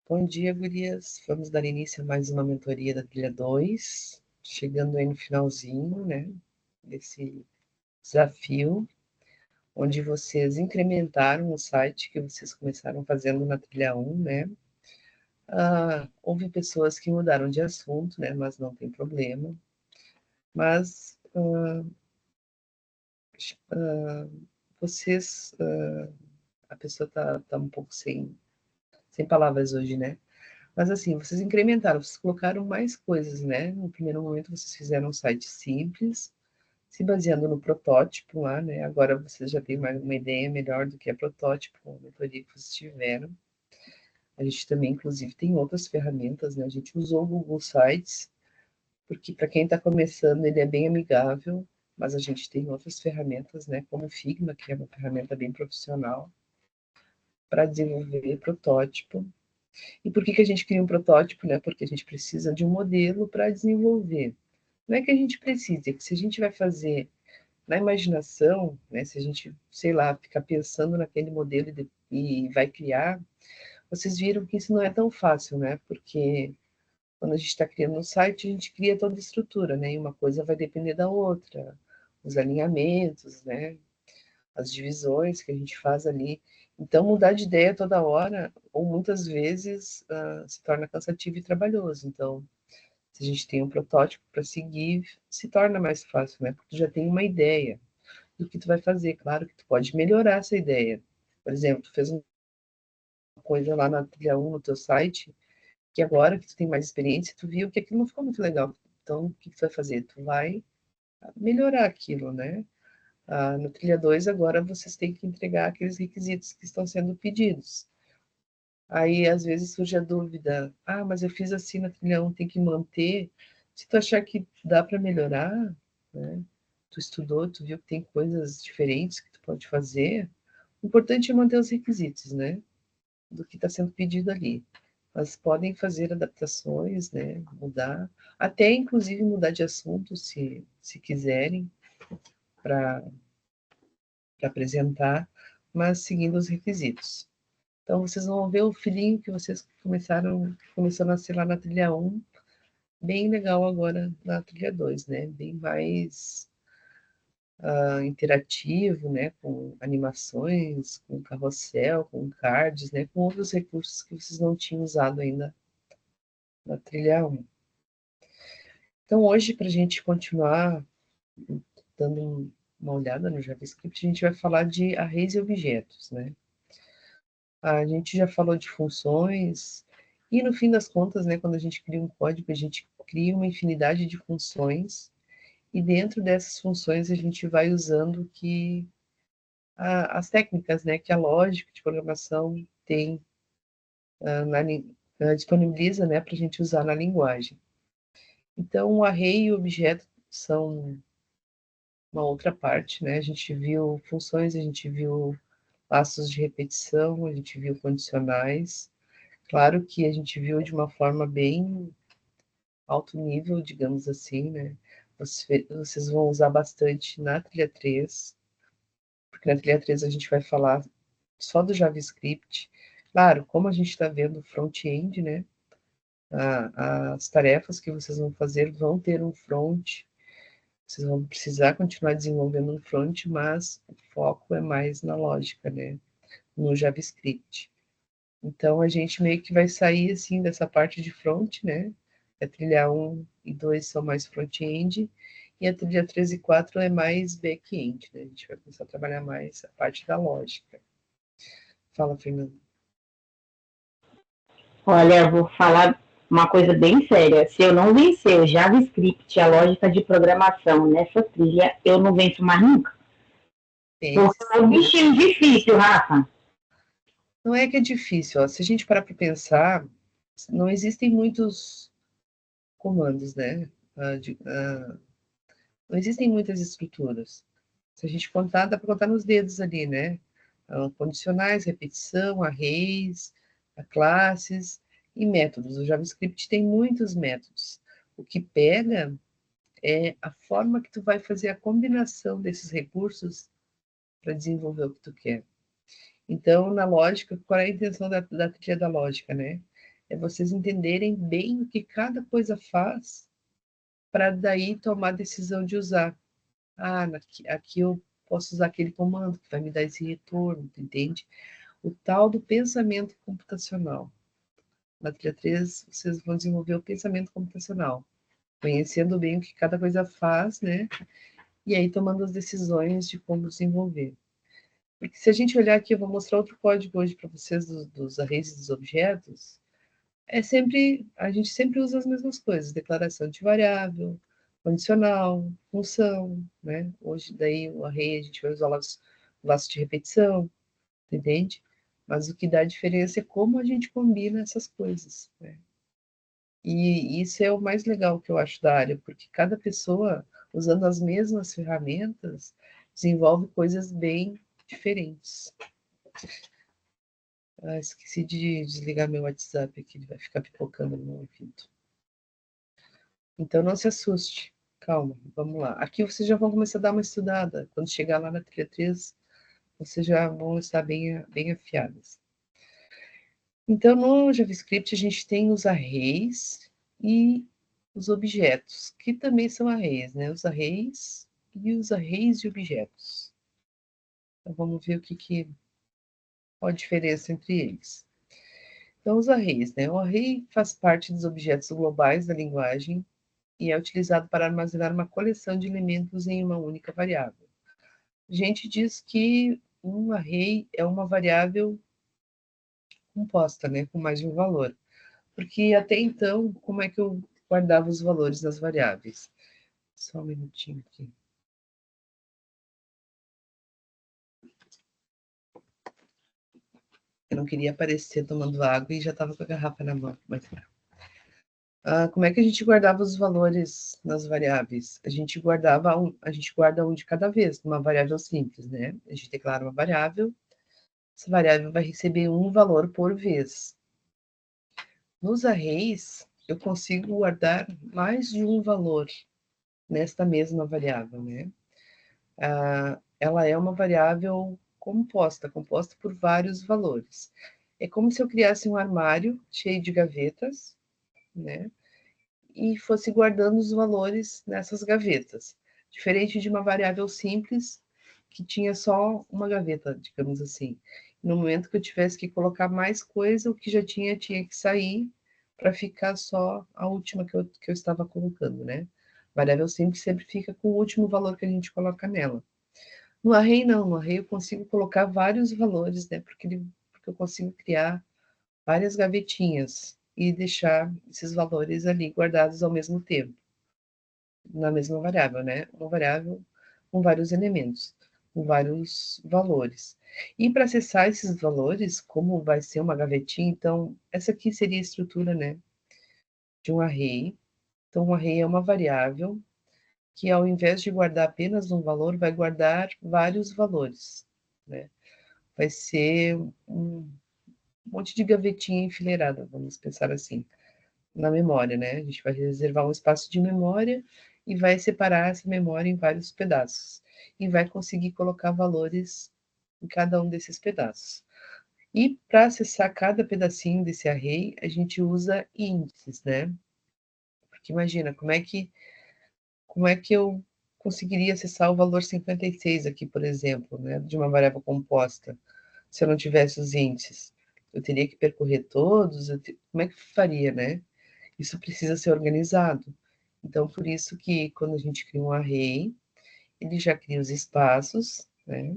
Bom dia, gurias. Vamos dar início a mais uma mentoria da trilha 2, chegando aí no finalzinho, né, desse desafio, onde vocês incrementaram o site que vocês começaram fazendo na trilha 1, né. Houve pessoas que mudaram de assunto, né, mas não tem problema. Mas vocês, a pessoa tá um pouco sem palavras hoje, né. Mas assim, vocês incrementaram, vocês colocaram mais coisas, né? No primeiro momento vocês fizeram um site simples, se baseando no protótipo lá, né? Agora vocês já têm uma ideia melhor do que é protótipo, com a mentoria que vocês tiveram. A gente também, inclusive, tem outras ferramentas, né? A gente usou o Google Sites, porque para quem está começando ele é bem amigável, mas a gente tem outras ferramentas, né? Como o Figma, que é uma ferramenta bem profissional, para desenvolver protótipo. E por que a gente cria um protótipo, né? Porque a gente precisa de um modelo para desenvolver. Não é que a gente precise, é que se a gente vai fazer na imaginação, né? Se a gente, sei lá, ficar pensando naquele modelo e vai criar, vocês viram que isso não é tão fácil, né? Porque quando a gente está criando um site, a gente cria toda a estrutura, né? E uma coisa vai depender da outra, os alinhamentos, né? As divisões que a gente faz ali. Então, mudar de ideia toda hora, ou muitas vezes, se torna cansativo e trabalhoso. Então, se a gente tem um protótipo para seguir, se torna mais fácil, né? Porque tu já tem uma ideia do que tu vai fazer. Claro que tu pode melhorar essa ideia. Por exemplo, tu fez uma coisa lá na trilha 1 no teu site, que agora que tu tem mais experiência, tu viu que aquilo não ficou muito legal. Então, o que tu vai fazer? Tu vai melhorar aquilo, né? No trilha 2, agora vocês têm que entregar aqueles requisitos que estão sendo pedidos. Aí, às vezes, surge a dúvida: mas eu fiz assim na trilha 1, tem que manter. Se tu achar que dá para melhorar, né? Tu estudou, tu viu que tem coisas diferentes que tu pode fazer, o importante é manter os requisitos, né? Do que está sendo pedido ali. Mas podem fazer adaptações, né? Mudar, até inclusive mudar de assunto, se quiserem, para apresentar, mas seguindo os requisitos. Então, vocês vão ver o filhinho que vocês começou a nascer lá na trilha 1, bem legal agora na trilha 2, né? Bem mais interativo, né? Com animações, com carrossel, com cards, né? Com outros recursos que vocês não tinham usado ainda na trilha 1. Então, hoje, para a gente continuar dando uma olhada no JavaScript, a gente vai falar de arrays e objetos, né? A gente já falou de funções, e no fim das contas, né, quando a gente cria um código, a gente cria uma infinidade de funções, e dentro dessas funções a gente vai usando as técnicas, né, que a lógica de programação tem, disponibiliza, né, para a gente usar na linguagem. Então, o array e o objeto são uma outra parte, né? A gente viu funções, a gente viu passos de repetição, a gente viu condicionais. Claro que a gente viu de uma forma bem alto nível, digamos assim, né? Vocês vão usar bastante na trilha 3, porque na trilha 3 a gente vai falar só do JavaScript. Claro, como a gente está vendo front-end, né? As tarefas que vocês vão fazer vão ter um front, vocês vão precisar continuar desenvolvendo um front, mas o foco é mais na lógica, né? No JavaScript. Então, a gente meio que vai sair, assim, dessa parte de front, né? A trilha 1 e 2 são mais front-end, e a trilha 3 e 4 é mais back-end, né? A gente vai começar a trabalhar mais a parte da lógica. Fala, Fernanda. Olha, eu vou falar uma coisa bem séria. Se eu não vencer o JavaScript, a lógica de programação nessa trilha, eu não venço mais nunca. Porque é um bichinho difícil, Rafa. Não é que é difícil, ó. Se a gente parar para pensar, não existem muitos comandos, né? Não existem muitas estruturas. Se a gente contar, dá para contar nos dedos ali, né? Condicionais, repetição, arrays, classes e métodos. O JavaScript tem muitos métodos. O que pega é a forma que tu vai fazer a combinação desses recursos para desenvolver o que tu quer. Então, na lógica, qual é a intenção da trilha da lógica, né? é vocês entenderem bem o que cada coisa faz para daí tomar a decisão de usar. Aqui eu posso usar aquele comando que vai me dar esse retorno, entende? O tal do pensamento computacional. Na trilha 3, vocês vão desenvolver o pensamento computacional, conhecendo bem o que cada coisa faz, né? E aí tomando as decisões de como desenvolver. Porque se a gente olhar aqui, eu vou mostrar outro código hoje para vocês dos arrays e dos objetos, a gente sempre usa as mesmas coisas, declaração de variável, condicional, função, né? Hoje, daí, o array, a gente vai usar o laço de repetição, entende? Mas o que dá diferença é como a gente combina essas coisas, né? E isso é o mais legal que eu acho da área, porque cada pessoa, usando as mesmas ferramentas, desenvolve coisas bem diferentes. Esqueci de desligar meu WhatsApp aqui, ele vai ficar pipocando no meu ouvido. Então não se assuste, calma, vamos lá. Aqui vocês já vão começar a dar uma estudada. Quando chegar lá na trilha 3, vocês já vão estar bem afiadas. Então, no JavaScript, a gente tem os arrays e os objetos, que também são arrays, né? Os arrays e os arrays de objetos. Então, vamos ver qual a diferença entre eles. Então, os arrays, né? O array faz parte dos objetos globais da linguagem e é utilizado para armazenar uma coleção de elementos em uma única variável. A gente diz que um array é uma variável composta, né, com mais de um valor. Porque até então, como é que eu guardava os valores das variáveis? Só um minutinho aqui. Eu não queria aparecer tomando água e já estava com a garrafa na mão. Mas... como é que a gente guardava os valores nas variáveis? A gente guarda um de cada vez, numa variável simples, né? A gente declara uma variável, essa variável vai receber um valor por vez. Nos arrays, eu consigo guardar mais de um valor nesta mesma variável, né? Ela é uma variável composta por vários valores. É como se eu criasse um armário cheio de gavetas, né? E fosse guardando os valores nessas gavetas. Diferente de uma variável simples, que tinha só uma gaveta, digamos assim. No momento que eu tivesse que colocar mais coisa, o que já tinha que sair para ficar só a última que eu estava colocando, né? Variável simples sempre fica com o último valor que a gente coloca nela. No array não, no array eu consigo colocar vários valores, né? Porque eu consigo criar várias gavetinhas e deixar esses valores ali guardados ao mesmo tempo, na mesma variável, né? Uma variável com vários elementos, com vários valores. E para acessar esses valores, como vai ser uma gavetinha, então, essa aqui seria a estrutura, né, de um array. Então, um array é uma variável que, ao invés de guardar apenas um valor, vai guardar vários valores, né? Vai ser um monte de gavetinha enfileirada, vamos pensar assim, na memória, né? A gente vai reservar um espaço de memória e vai separar essa memória em vários pedaços. E vai conseguir colocar valores em cada um desses pedaços. E para acessar cada pedacinho desse array, a gente usa índices, né? Porque imagina, como é que eu conseguiria acessar o valor 56 aqui, por exemplo, né, de uma variável composta, se eu não tivesse os índices? Eu teria que percorrer todos, como é que faria, né? Isso precisa ser organizado. Então, por isso que quando a gente cria um array, ele já cria os espaços, né?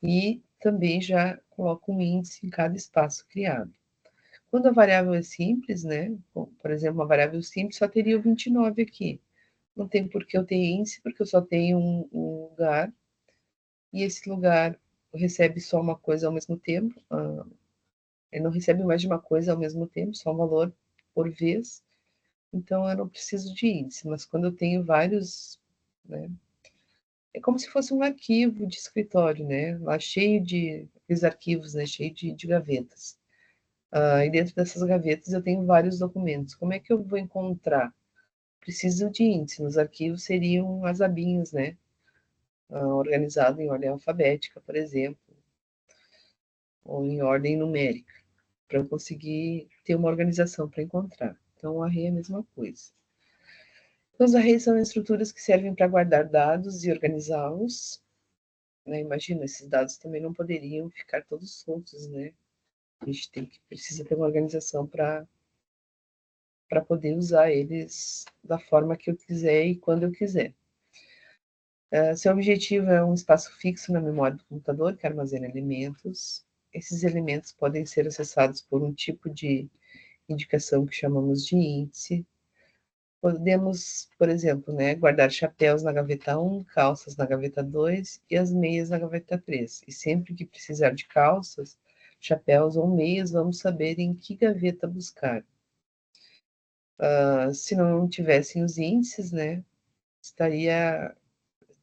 E também já coloca um índice em cada espaço criado. Quando a variável é simples, né? Por exemplo, uma variável simples só teria o 29 aqui. Não tem por que eu ter índice, porque eu só tenho um lugar, e esse lugar recebe só uma coisa ao mesmo tempo. Ele não recebe mais de uma coisa ao mesmo tempo, só um valor por vez. Então, eu não preciso de índice, mas quando eu tenho vários, né, é como se fosse um arquivo de escritório, né, lá cheio de os arquivos, né, cheio de gavetas. E dentro dessas gavetas eu tenho vários documentos. Como é que eu vou encontrar? Preciso de índice. Nos arquivos seriam as abinhas, né, organizado em ordem alfabética, por exemplo, ou em ordem numérica. para eu conseguir ter uma organização para encontrar. Então, o array é a mesma coisa. Então, os arrays são estruturas que servem para guardar dados e organizá-los. Né? Imagina, esses dados também não poderiam ficar todos soltos, né? A gente precisa ter uma organização para poder usar eles da forma que eu quiser e quando eu quiser. Seu objetivo é um espaço fixo na memória do computador que armazena elementos. Esses elementos podem ser acessados por um tipo de indicação que chamamos de índice. Podemos, por exemplo, né, guardar chapéus na gaveta 1, calças na gaveta 2 e as meias na gaveta 3. E sempre que precisar de calças, chapéus ou meias, vamos saber em que gaveta buscar. Se não tivessem os índices, né,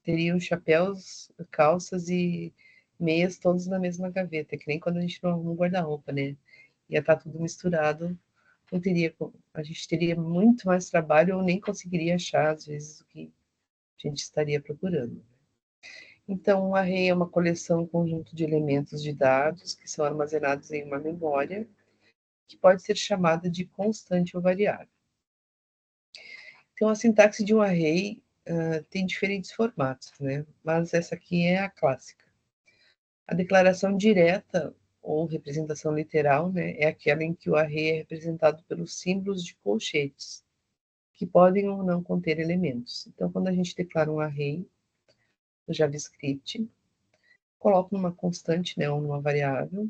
teriam chapéus, calças e meias todos na mesma gaveta, que nem quando a gente não arruma um guarda-roupa, né? Ia estar tudo misturado, a gente teria muito mais trabalho ou nem conseguiria achar, às vezes, o que a gente estaria procurando. Então, um array é uma coleção, um conjunto de elementos de dados que são armazenados em uma memória, que pode ser chamada de constante ou variável. Então, a sintaxe de um array tem diferentes formatos, né? Mas essa aqui é a clássica. A declaração direta ou representação literal, né, é aquela em que o array é representado pelos símbolos de colchetes, que podem ou não conter elementos. Então, quando a gente declara um array no JavaScript, coloco numa constante, né, ou numa variável,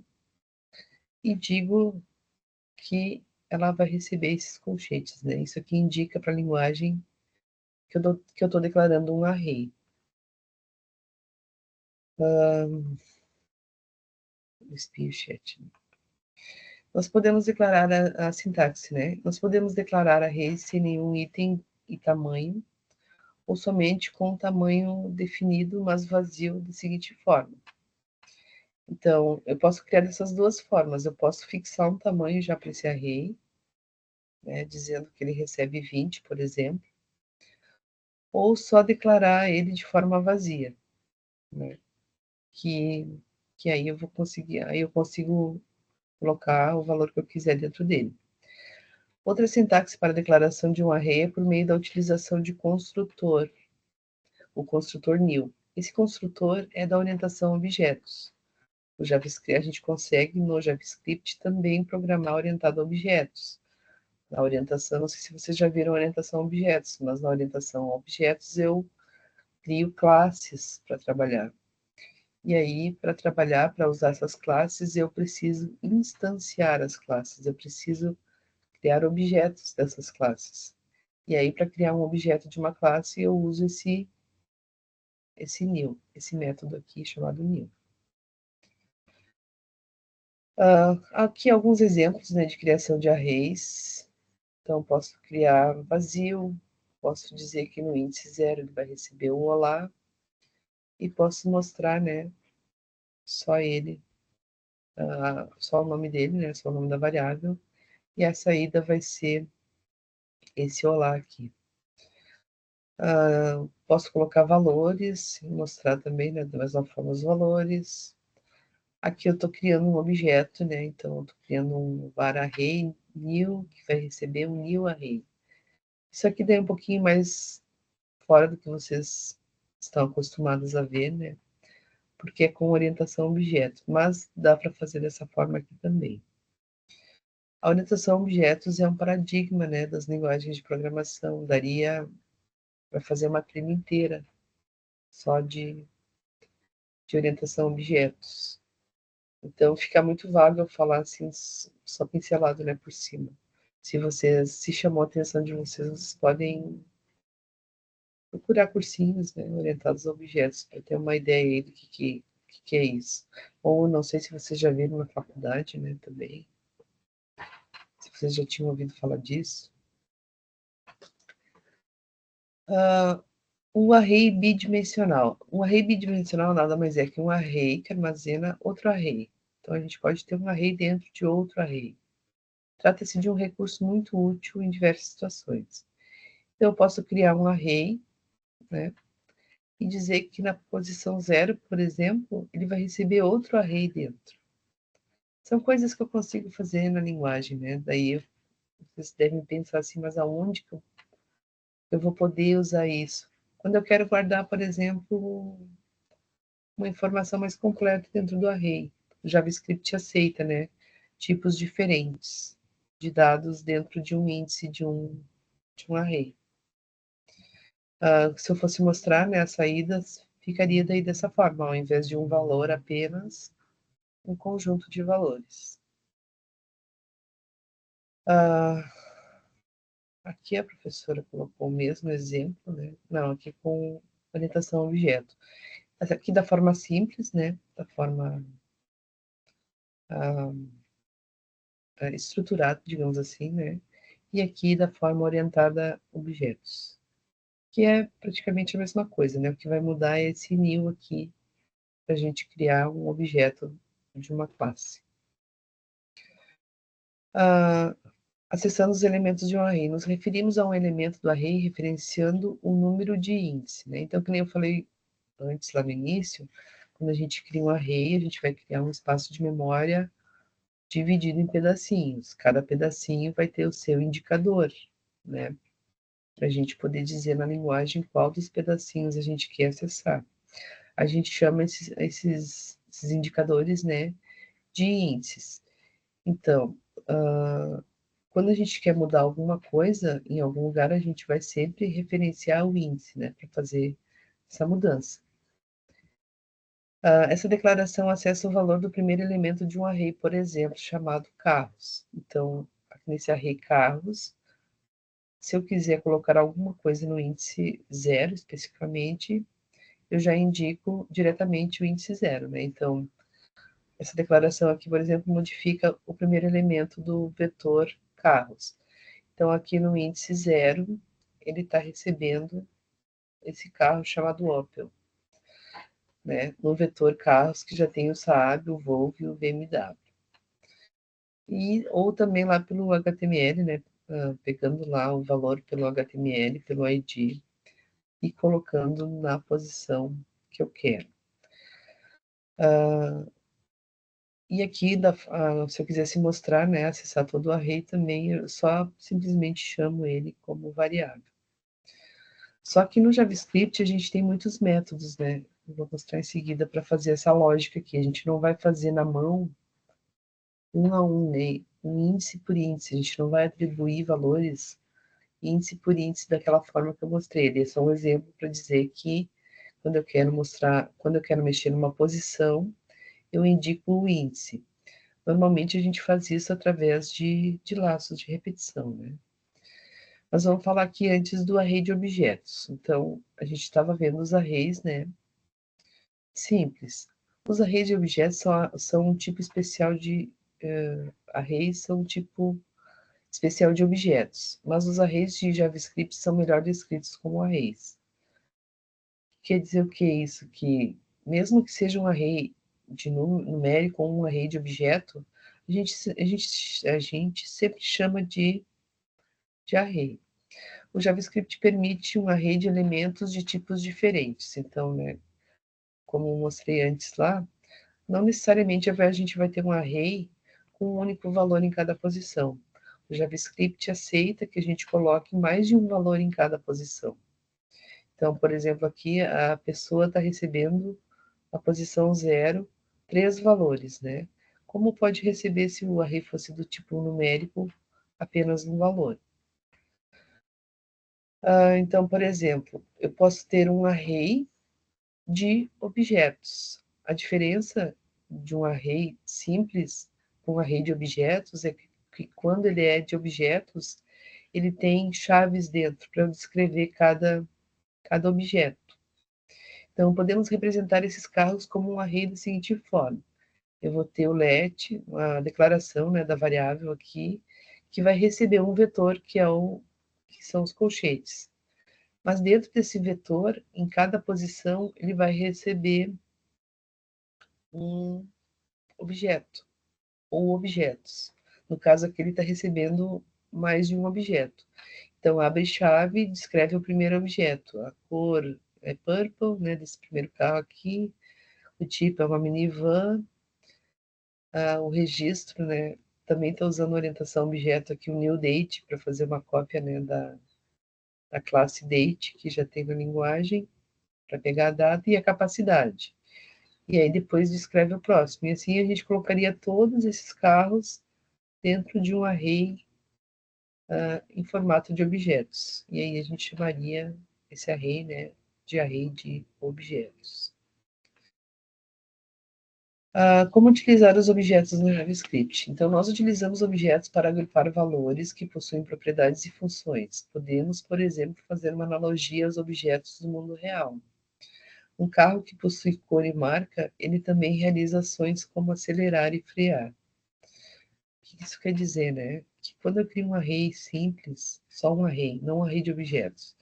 e digo que ela vai receber esses colchetes, né? Isso aqui indica para a linguagem que eu estou declarando um array. Espio chat. Nós podemos declarar a sintaxe, né? Nós podemos declarar arrays sem nenhum item e tamanho, ou somente com um tamanho definido, mas vazio, da seguinte forma. Então, eu posso criar dessas duas formas. Eu posso fixar um tamanho já para esse array, né, dizendo que ele recebe 20, por exemplo, ou só declarar ele de forma vazia, né? Que aí eu consigo colocar o valor que eu quiser dentro dele. Outra sintaxe para a declaração de um array é por meio da utilização de construtor, o construtor new. Esse construtor é da orientação a objetos. O JavaScript, a gente consegue no JavaScript também programar orientado a objetos. Na orientação, não sei se vocês já viram orientação a objetos, mas na orientação a objetos eu crio classes para trabalhar. E aí, para trabalhar, para usar essas classes, eu preciso instanciar as classes, eu preciso criar objetos dessas classes. E aí, para criar um objeto de uma classe, eu uso esse new, esse método aqui chamado new. Aqui alguns exemplos, né, de criação de arrays. Então, posso criar vazio, posso dizer que no índice 0 ele vai receber o olá, e posso mostrar, né, só ele, só o nome dele, né, só o nome da variável, e a saída vai ser esse olá aqui. Posso colocar valores, mostrar também, né, da mesma forma os valores. Aqui eu estou criando um objeto, né, então eu estou criando um var array new, que vai receber um new array. Isso aqui daí é um pouquinho mais fora do que vocês estão acostumados a ver, né, porque é com orientação a objeto, mas dá para fazer dessa forma aqui também. A orientação a objetos é um paradigma, né, das linguagens de programação. Daria para fazer uma trilha inteira só de orientação a objetos. Então, fica muito vago eu falar assim, só pincelado, né, por cima. Se chamou a atenção de vocês, vocês podem procurar cursinhos, né, orientados a objetos, para ter uma ideia aí do que é isso. Ou não sei se vocês já viram na faculdade, né, também. Se vocês já tinham ouvido falar disso. O array bidimensional. Um array bidimensional nada mais é que um array que armazena outro array. Então, a gente pode ter um array dentro de outro array. Trata-se de um recurso muito útil em diversas situações. Então, eu posso criar um array, né, e dizer que na posição 0, por exemplo, ele vai receber outro array dentro. São coisas que eu consigo fazer na linguagem, né? Daí vocês devem pensar assim, mas aonde que eu vou poder usar isso? Quando eu quero guardar, por exemplo, uma informação mais completa dentro do array. O JavaScript aceita, né? Tipos diferentes de dados dentro de um índice de um array. Se eu fosse mostrar, né, as saídas, ficaria daí dessa forma, ao invés de um valor apenas, um conjunto de valores. Aqui a professora colocou o mesmo exemplo, né? Não, aqui com orientação a objeto. Aqui da forma simples, né? Da forma estruturada, digamos assim, né? E aqui da forma orientada a objetos, que é praticamente a mesma coisa, né? O que vai mudar é esse new aqui, para a gente criar um objeto de uma classe. Acessando os elementos de um array. Nos referimos a um elemento do array referenciando o número de índice, né? Então, como eu falei antes, lá no início, quando a gente cria um array, a gente vai criar um espaço de memória dividido em pedacinhos. Cada pedacinho vai ter o seu indicador, né? Para a gente poder dizer na linguagem qual dos pedacinhos a gente quer acessar. A gente chama esses indicadores, né, de índices. Então, quando a gente quer mudar alguma coisa em algum lugar, a gente vai sempre referenciar o índice, né, para fazer essa mudança. Essa declaração acessa o valor do primeiro elemento de um array, por exemplo, chamado carros. Então, aqui nesse array carros, se eu quiser colocar alguma coisa no índice 0, especificamente, eu já indico diretamente o índice 0, né? Então, essa declaração aqui, por exemplo, modifica o primeiro elemento do vetor carros. Então, aqui no índice 0, ele está recebendo esse carro chamado Opel, né? No vetor carros, que já tem o Saab, o Volvo e o BMW. Ou também lá pelo HTML, né? Pegando lá o valor pelo HTML, pelo ID, e colocando na posição que eu quero. E aqui, se eu quisesse mostrar, né, acessar todo o array também, eu só simplesmente chamo ele como variável. Só que no JavaScript a gente tem muitos métodos, né? Eu vou mostrar em seguida para fazer essa lógica aqui. A gente não vai fazer na mão um a um, né? Um índice por índice. A gente não vai atribuir valores índice por índice daquela forma que eu mostrei. Ele é só um exemplo para dizer que quando eu quero mexer numa posição, eu indico o índice. Normalmente a gente faz isso através de laços de repetição, né? Nós vamos falar aqui antes do array de objetos. Então, a gente estava vendo os arrays, né? Simples. Os arrays de objetos são um tipo especial de... arrays são um tipo especial de objetos, mas os arrays de JavaScript são melhor descritos como arrays. Quer dizer o que é isso? Que mesmo que seja um array de numérico ou um array de objeto, a gente sempre chama de array. O JavaScript permite um array de elementos de tipos diferentes. Então, né, como eu mostrei antes lá, não necessariamente a gente vai ter um array com um único valor em cada posição. O JavaScript aceita que a gente coloque mais de um valor em cada posição. Então, por exemplo, aqui a pessoa está recebendo a posição 0, 3 valores, né? Como pode receber se o array fosse do tipo numérico, apenas um valor? Então, por exemplo, eu posso ter um array de objetos. A diferença de um array simples para um array de objetos é que quando ele é de objetos, ele tem chaves dentro para descrever cada objeto. Então, podemos representar esses carros como um array da seguinte forma. Eu vou ter o let, a declaração, né, da variável aqui, que vai receber um vetor que são os colchetes. Mas dentro desse vetor, em cada posição, ele vai receber um objeto ou objetos. No caso aqui, ele está recebendo mais de um objeto. Então, abre chave e descreve o primeiro objeto. A cor é purple, né, desse primeiro carro aqui. O tipo é uma minivan. o registro, né? Também está usando orientação objeto aqui, o new date, para fazer uma cópia, né, da classe date, que já tem na linguagem, para pegar a data e a capacidade. E aí depois descreve o próximo. E assim a gente colocaria todos esses carros dentro de um array em formato de objetos. E aí a gente chamaria esse array, né, de array de objetos. Como utilizar os objetos no JavaScript? Então, nós utilizamos objetos para agrupar valores que possuem propriedades e funções. Podemos, por exemplo, fazer uma analogia aos objetos do mundo real. Um carro que possui cor e marca, ele também realiza ações como acelerar e frear. O que isso quer dizer, né? Que quando eu crio um array simples, só um array, não um array de objetos,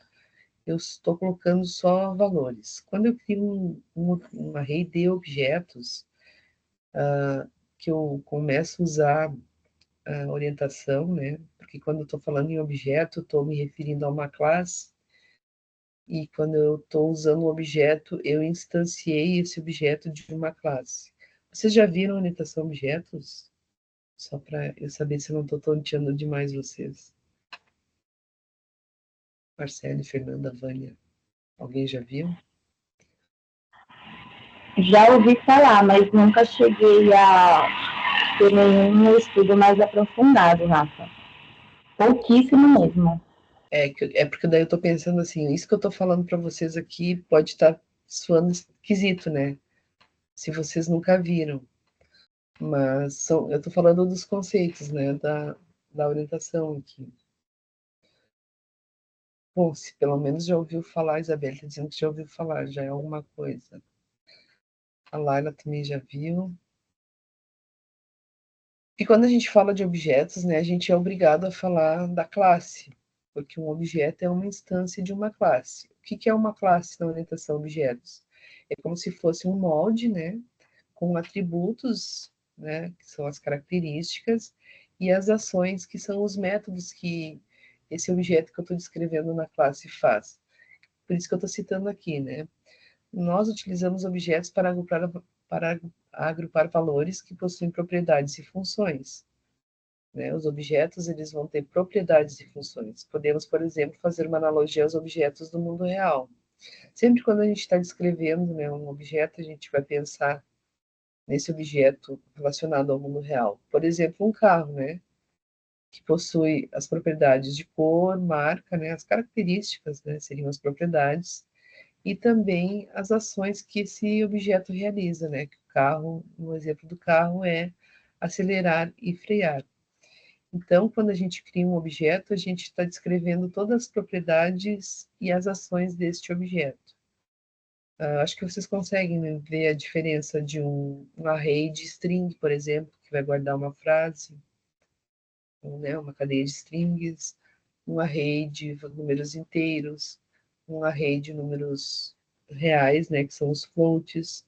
eu estou colocando só valores. Quando eu crio um array de objetos, que eu começo a usar a orientação, né? Porque quando eu estou falando em objeto, estou me referindo a uma classe, e quando eu estou usando um objeto, eu instanciei esse objeto de uma classe. Vocês já viram orientação a objetos? Só para eu saber se eu não estou tonteando demais vocês. Marcelo, Fernanda, Vânia. Alguém já viu? Já ouvi falar, mas nunca cheguei a ter nenhum estudo mais aprofundado, Rafa. Pouquíssimo mesmo. É porque daí eu estou pensando assim, isso que eu estou falando para vocês aqui pode estar soando esquisito, né? Se vocês nunca viram. Mas eu estou falando dos conceitos, né? Da orientação aqui. Bom, se pelo menos já ouviu falar, Isabel está dizendo que já ouviu falar, já é alguma coisa. A Laila também já viu. E quando a gente fala de objetos, né, a gente é obrigado a falar da classe, porque um objeto é uma instância de uma classe. O que é uma classe na orientação a objetos? É como se fosse um molde, né, com atributos, né, que são as características, e as ações, que são os métodos que esse objeto que eu estou descrevendo na classe faz. Por isso que eu estou citando aqui, né? Nós utilizamos objetos para agrupar valores que possuem propriedades e funções. Né? Os objetos eles vão ter propriedades e funções. Podemos, por exemplo, fazer uma analogia aos objetos do mundo real. Sempre quando a gente está descrevendo, né, um objeto, a gente vai pensar nesse objeto relacionado ao mundo real. Por exemplo, um carro, né, que possui as propriedades de cor, marca, né, as características, né, seriam as propriedades, e também as ações que esse objeto realiza, né? Que o carro, um exemplo do carro é acelerar e frear. Então, quando a gente cria um objeto, a gente está descrevendo todas as propriedades e as ações deste objeto. Acho que vocês conseguem, né, ver a diferença de um array de string, por exemplo, que vai guardar uma frase, né, uma cadeia de strings, um array de números inteiros, um array de números reais, né, que são os floats.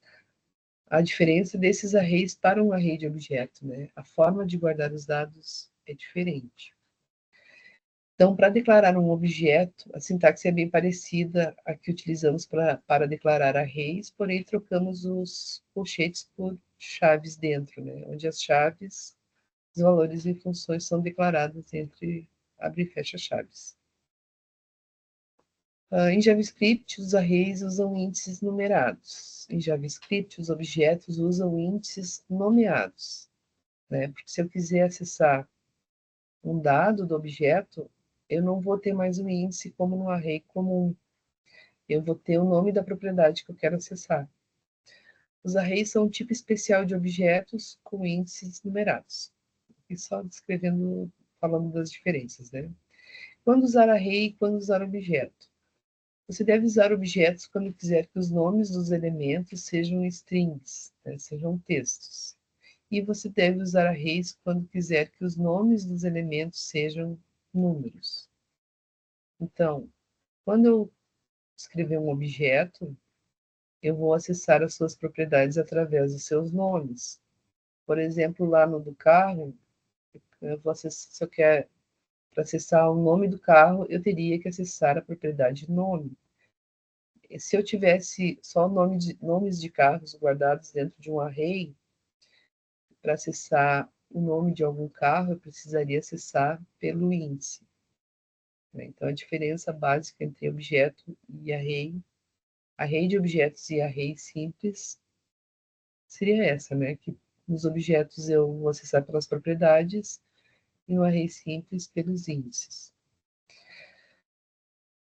A diferença desses arrays para um array de objeto, né? A forma de guardar os dados é diferente. Então, para declarar um objeto, a sintaxe é bem parecida à que utilizamos para declarar arrays, porém trocamos os colchetes por chaves dentro, né? Onde as chaves, os valores e funções são declarados entre abre e fecha chaves. Em JavaScript, os arrays usam índices numerados. Em JavaScript, os objetos usam índices nomeados. Né? Porque se eu quiser acessar um dado do objeto, eu não vou ter mais um índice como no array comum. Eu vou ter o nome da propriedade que eu quero acessar. Os arrays são um tipo especial de objetos com índices numerados. E só descrevendo, falando das diferenças, né? Quando usar array e quando usar objeto? Você deve usar objetos quando quiser que os nomes dos elementos sejam strings, né, sejam textos. E você deve usar arrays quando quiser que os nomes dos elementos sejam números. Então, quando eu escrever um objeto, eu vou acessar as suas propriedades através dos seus nomes. Por exemplo, lá no do carro, se eu quero acessar o nome do carro, eu teria que acessar a propriedade nome. Se eu tivesse só nomes de carros guardados dentro de um array, para acessar o nome de algum carro, eu precisaria acessar pelo índice. Então, a diferença básica entre objeto e array de objetos e array simples, seria essa, né? Que nos objetos eu vou acessar pelas propriedades e no array simples pelos índices.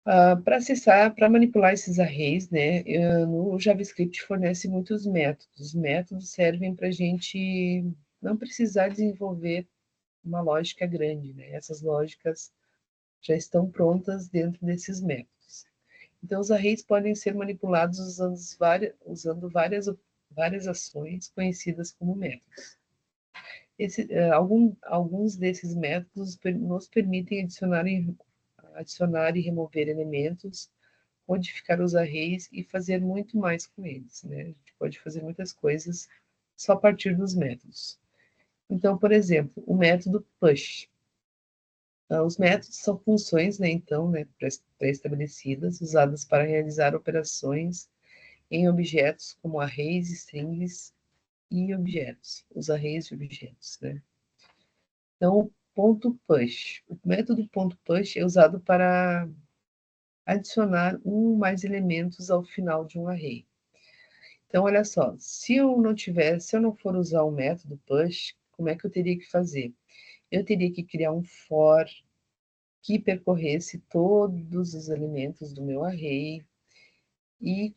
Para acessar, para manipular esses arrays, né, no JavaScript fornece muitos métodos. Os métodos servem para a gente não precisar desenvolver uma lógica grande, né? Essas lógicas já estão prontas dentro desses métodos. Então, os arrays podem ser manipulados usando várias ações conhecidas como métodos. Alguns desses métodos nos permitem adicionar e remover elementos, modificar os arrays e fazer muito mais com eles, né? A gente pode fazer muitas coisas só a partir dos métodos. Então, por exemplo, o método push. Os métodos são funções, né, então, né, pré-estabelecidas, usadas para realizar operações em objetos como arrays, strings e objetos, os arrays de objetos, né? Então, ponto push. O método ponto push é usado para adicionar um ou mais elementos ao final de um array. Então, olha só, se eu não for usar o método push, como é que eu teria que fazer? Eu teria que criar um for que percorresse todos os elementos do meu array e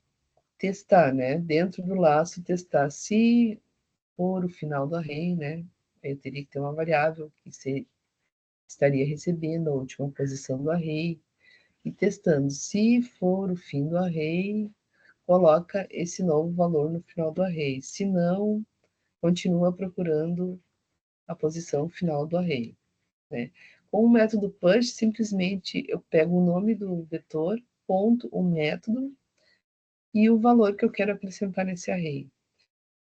testar, né? Dentro do laço, testar se for o final do array, né? Eu teria que ter uma variável que estaria recebendo a última posição do array e testando. Se for o fim do array, coloca esse novo valor no final do array. Se não, continua procurando a posição final do array, né? Com o método push, simplesmente eu pego o nome do vetor, ponto, o método e o valor que eu quero acrescentar nesse array.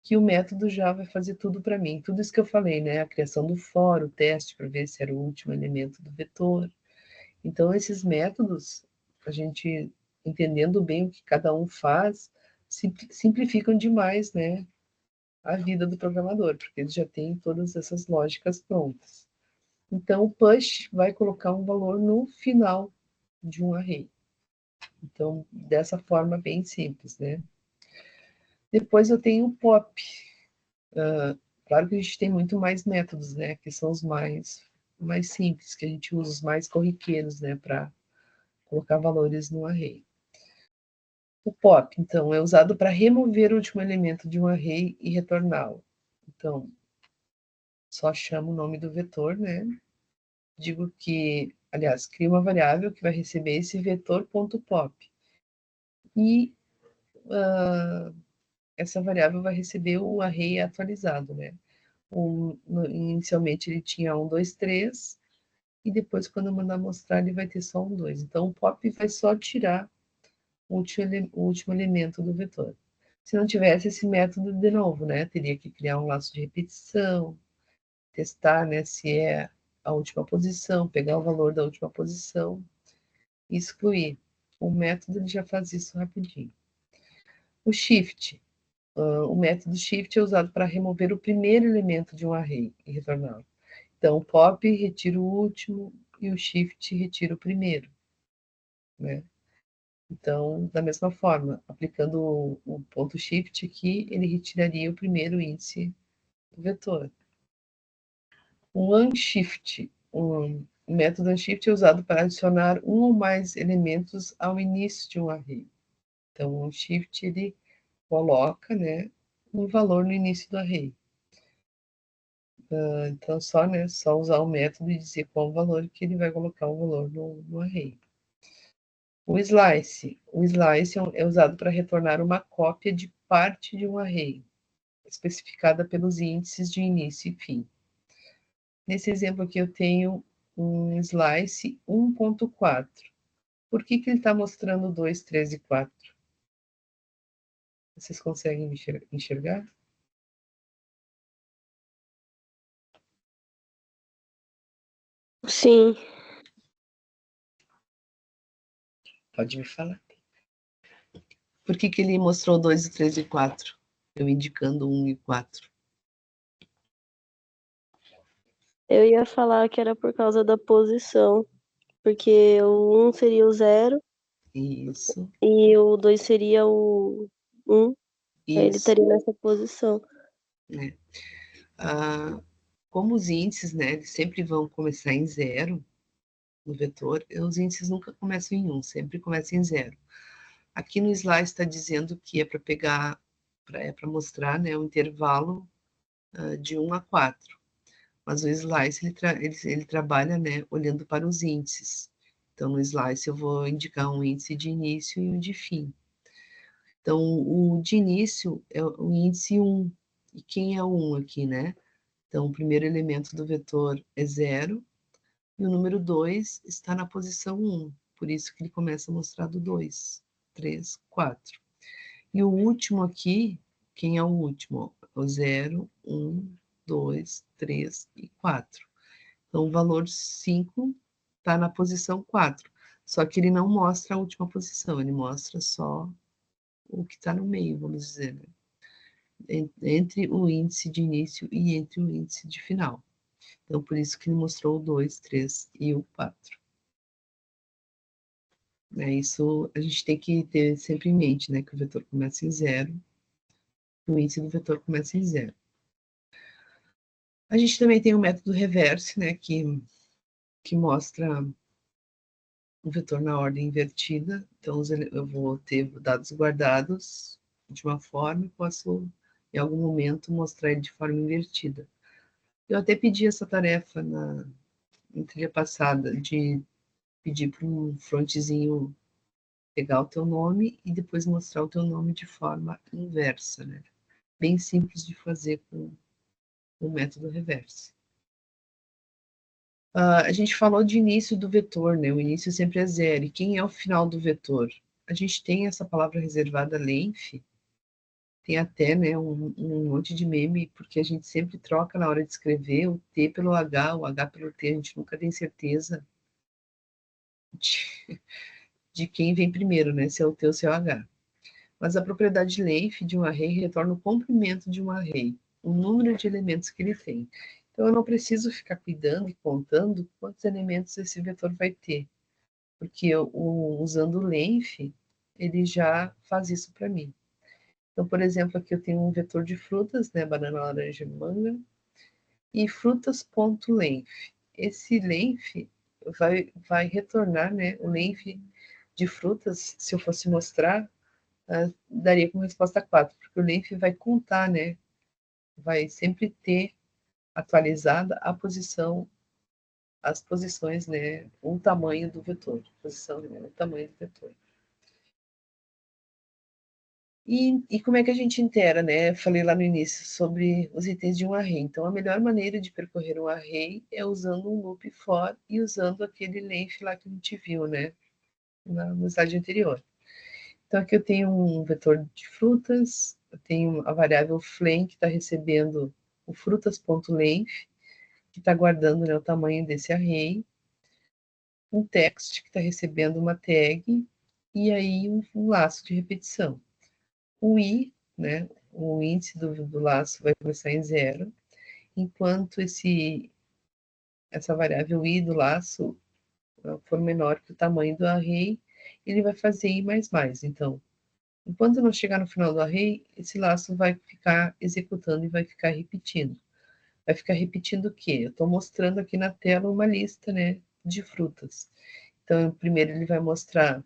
Que o método já vai fazer tudo para mim. Tudo isso que eu falei, né? A criação do for, o teste para ver se era o último elemento do vetor. Então, esses métodos, a gente entendendo bem o que cada um faz, simplificam demais, né, a vida do programador, porque ele já tem todas essas lógicas prontas. Então, o push vai colocar um valor no final de um array. Então, dessa forma bem simples, né? Depois eu tenho o pop. Claro que a gente tem muito mais métodos, né? Que são os mais simples, que a gente usa, os mais corriqueiros, né? Para colocar valores no array. O pop, então, é usado para remover o último elemento de um array e retorná-lo. Então, só chamo o nome do vetor, né? Digo que, aliás, crio uma variável que vai receber esse vetor.pop. E essa variável vai receber o array atualizado, né? Inicialmente ele tinha 1, 2, 3, e depois, quando eu mandar mostrar, ele vai ter só 1, 2. Então, o pop vai só tirar o último elemento do vetor. Se não tivesse esse método, de novo, né? Teria que criar um laço de repetição, testar, né, se é a última posição, pegar o valor da última posição e excluir. O método ele já faz isso rapidinho. O shift. O método shift é usado para remover o primeiro elemento de um array e retorná-lo. Então, o pop retira o último e o shift retira o primeiro, né? Então, da mesma forma, aplicando o ponto shift aqui, ele retiraria o primeiro índice do vetor. O unshift, o método unshift é usado para adicionar um ou mais elementos ao início de um array. Então, o unshift, ele coloca, né, um valor no início do array. Então, só usar o método e dizer qual o valor que ele vai colocar o valor no array. O slice é usado para retornar uma cópia de parte de um array, especificada pelos índices de início e fim. Nesse exemplo aqui eu tenho um slice 1.4. Por que ele está mostrando 2, 3 e 4? Vocês conseguem enxergar? Sim. Pode me falar. Por que ele mostrou 2, 3 e 4? Eu indicando 1 e 4. Eu ia falar que era por causa da posição, porque o 1 seria o 0 Isso, e o 2 seria o 1, aí ele isso. estaria nessa posição. Né? Como os índices, né, eles sempre vão começar em 0 no vetor, os índices nunca começam em 1, sempre começam em 0. Aqui no slide está dizendo que é para pegar, para mostrar, né, o intervalo de 1 a 4. Mas o slice, ele trabalha, né, olhando para os índices. Então, no slice eu vou indicar um índice de início e um de fim. Então, o de início é o índice 1. E quem é o 1 aqui, né? Então, o primeiro elemento do vetor é 0, e o número 2 está na posição 1. Por isso que ele começa a mostrar do 2, 3, 4. E o último aqui, quem é o último? O 0, 1, 2, 3 e 4. Então, o valor 5 está na posição 4. Só que ele não mostra a última posição, ele mostra só o que está no meio, vamos dizer, né? Entre o índice de início e entre o índice de final. Então, por isso que ele mostrou o 2, 3 e o 4. Né? Isso a gente tem que ter sempre em mente, né? Que o vetor começa em 0, o índice do vetor começa em 0. A gente também tem o método reverse, né? Que mostra o vetor na ordem invertida. Então, eu vou ter dados guardados de uma forma e posso, em algum momento, mostrar ele de forma invertida. Eu até pedi essa tarefa na trilha passada, de pedir para um frontzinho pegar o teu nome e depois mostrar o teu nome de forma inversa, né? Bem simples de fazer com o método reverse. A gente falou de início do vetor, né? O início sempre é 0. E quem é o final do vetor? A gente tem essa palavra reservada length, tem até, né, um monte de meme, porque a gente sempre troca na hora de escrever o T pelo H, o H pelo T, a gente nunca tem certeza de quem vem primeiro, né? Se é o T ou se é o H. Mas a propriedade length de um array retorna o comprimento de um array, o número de elementos que ele tem. Então, eu não preciso ficar cuidando e contando quantos elementos esse vetor vai ter, porque usando o length, ele já faz isso para mim. Então, por exemplo, aqui eu tenho um vetor de frutas, né, banana, laranja, manga, e frutas.length. Esse length vai retornar, né, o length de frutas, se eu fosse mostrar, daria como resposta 4, porque o length vai contar, né, vai sempre ter atualizada a posição, as posições, né, o tamanho do vetor, posição, né, o tamanho do vetor. E como é que a gente intera, né? Falei lá no início sobre os itens de um array. Então, a melhor maneira de percorrer um array é usando um loop for e usando aquele length lá que a gente viu, né? No slide anterior. Então, aqui eu tenho um vetor de frutas, eu tenho a variável flen que está recebendo o frutas.length, que está guardando, né, o tamanho desse array, um text que está recebendo uma tag, e aí um laço de repetição. O i, né, o índice do laço vai começar em 0, enquanto essa variável i do laço for menor que o tamanho do array, ele vai fazer i mais mais. Então, enquanto não chegar no final do array, esse laço vai ficar executando e vai ficar repetindo. Vai ficar repetindo o quê? Eu estou mostrando aqui na tela uma lista, né, de frutas. Então, primeiro ele vai mostrar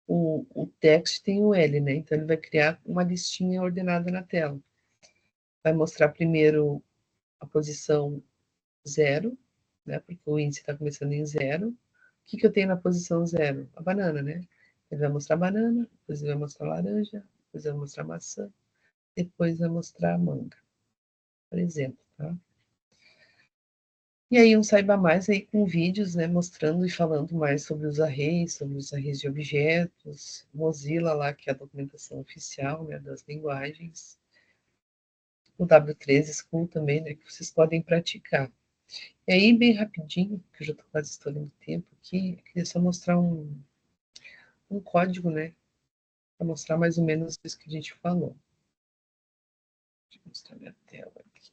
o text tem o L, né? Então, ele vai criar uma listinha ordenada na tela. Vai mostrar primeiro a posição 0, né? Porque o índice está começando em 0. O que eu tenho na posição 0? A banana, né? Ele vai mostrar banana, depois ele vai mostrar laranja, depois ele vai mostrar maçã, depois vai mostrar manga, por exemplo, tá? E aí um saiba mais aí com vídeos, né, mostrando e falando mais sobre os arrays de objetos, Mozilla lá, que é a documentação oficial, né, das linguagens, o W3 School também, né, que vocês podem praticar. E aí, bem rapidinho, que eu já estou quase estourando tempo aqui, eu queria só mostrar um código, né, para mostrar mais ou menos isso que a gente falou. Deixa eu mostrar minha tela aqui.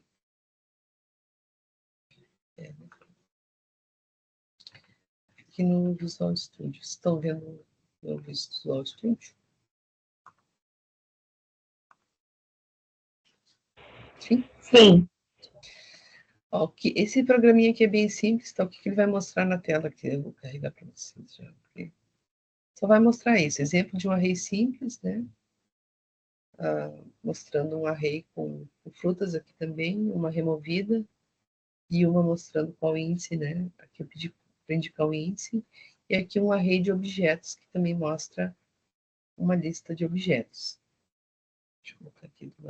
Aqui no Visual Studio. Estão vendo o Visual Studio? Sim? Sim. Ó, esse programinha aqui é bem simples, então o que ele vai mostrar na tela aqui? Eu vou carregar para vocês já. Só vai mostrar isso, exemplo de um array simples, né? Mostrando um array com frutas aqui também, uma removida, e uma mostrando qual índice, né? Aqui eu pedi para indicar o índice, e aqui um array de objetos, que também mostra uma lista de objetos. Deixa eu colocar aqui do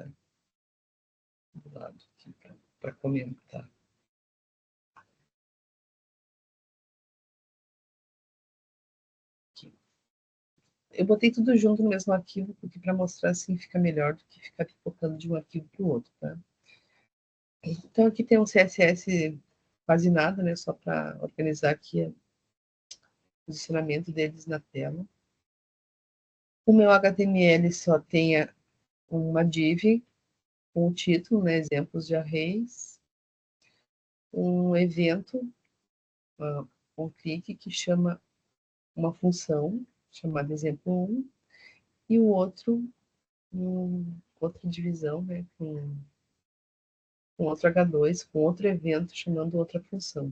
lado para comentar. Aqui. Eu botei tudo junto no mesmo arquivo, porque para mostrar assim fica melhor do que ficar pipocando de um arquivo para o outro, tá? Então aqui tem um CSS quase nada, né? Só para organizar aqui o posicionamento deles na tela. O meu HTML só tem uma div com o título, né? Exemplos de arrays. Um evento, um clique que chama uma função chamada exemplo 1, e o outro, outra divisão, né, com outro H2, com outro evento chamando outra função.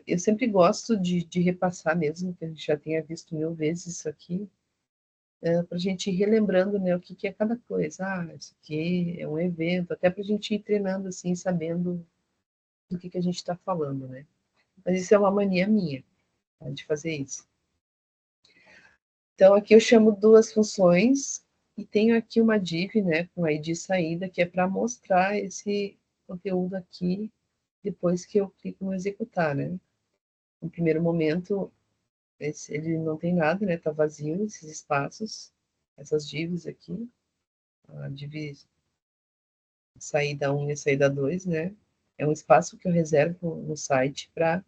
Eu sempre gosto de repassar mesmo, que a gente já tenha visto 1000 vezes isso aqui, para a gente ir relembrando, né, o que é cada coisa. Isso aqui é um evento, até para a gente ir treinando, assim, sabendo do que a gente está falando, né. Mas isso é uma mania minha, tá, de fazer isso. Então, aqui eu chamo duas funções e tenho aqui uma div, né, com ID saída, que é para mostrar esse conteúdo aqui depois que eu clico no executar, né. No primeiro momento, ele não tem nada, né, tá vazio esses espaços, essas divs aqui, a div saída 1 e a saída 2, né, é um espaço que eu reservo no site para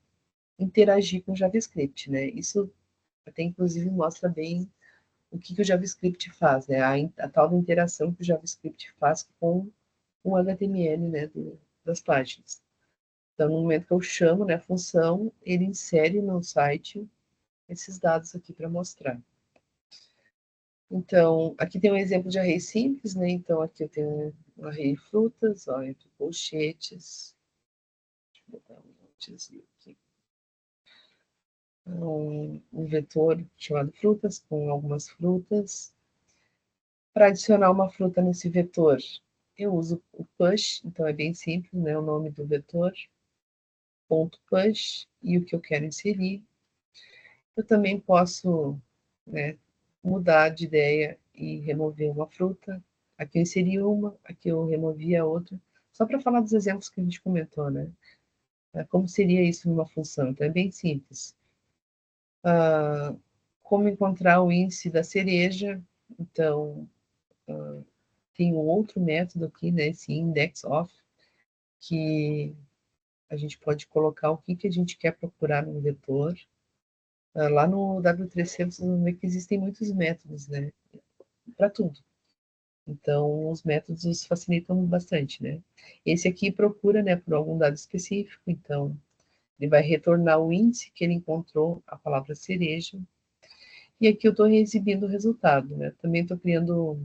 interagir com o JavaScript, né. Isso até inclusive mostra bem o que o JavaScript faz, né? A tal da interação que o JavaScript faz com o HTML, né, das páginas. Então, no momento que eu chamo, né, a função, ele insere no site esses dados aqui para mostrar. Então, aqui tem um exemplo de array simples, né? Então, aqui eu tenho um array frutas, ó, entre colchetes. Deixa eu botar um montezinho aqui. Um vetor chamado frutas, com algumas frutas. Para adicionar uma fruta nesse vetor, eu uso o push, então é bem simples, né? O nome do vetor, ponto push, e o que eu quero inserir. Eu também posso, né, mudar de ideia e remover uma fruta. Aqui eu inseri uma, aqui eu removi a outra. Só para falar dos exemplos que a gente comentou, né? Como seria isso numa função? Então é bem simples. Como encontrar o índice da cereja? Então, tem um outro método aqui, né, esse index of, que a gente pode colocar o que a gente quer procurar no vetor. Lá no W3C vocês vão ver que existem muitos métodos, né, para tudo. Então, os métodos facilitam bastante, né. Esse aqui procura, né, por algum dado específico, então ele vai retornar o índice que ele encontrou a palavra cereja, e aqui eu estou exibindo o resultado, né. Também estou criando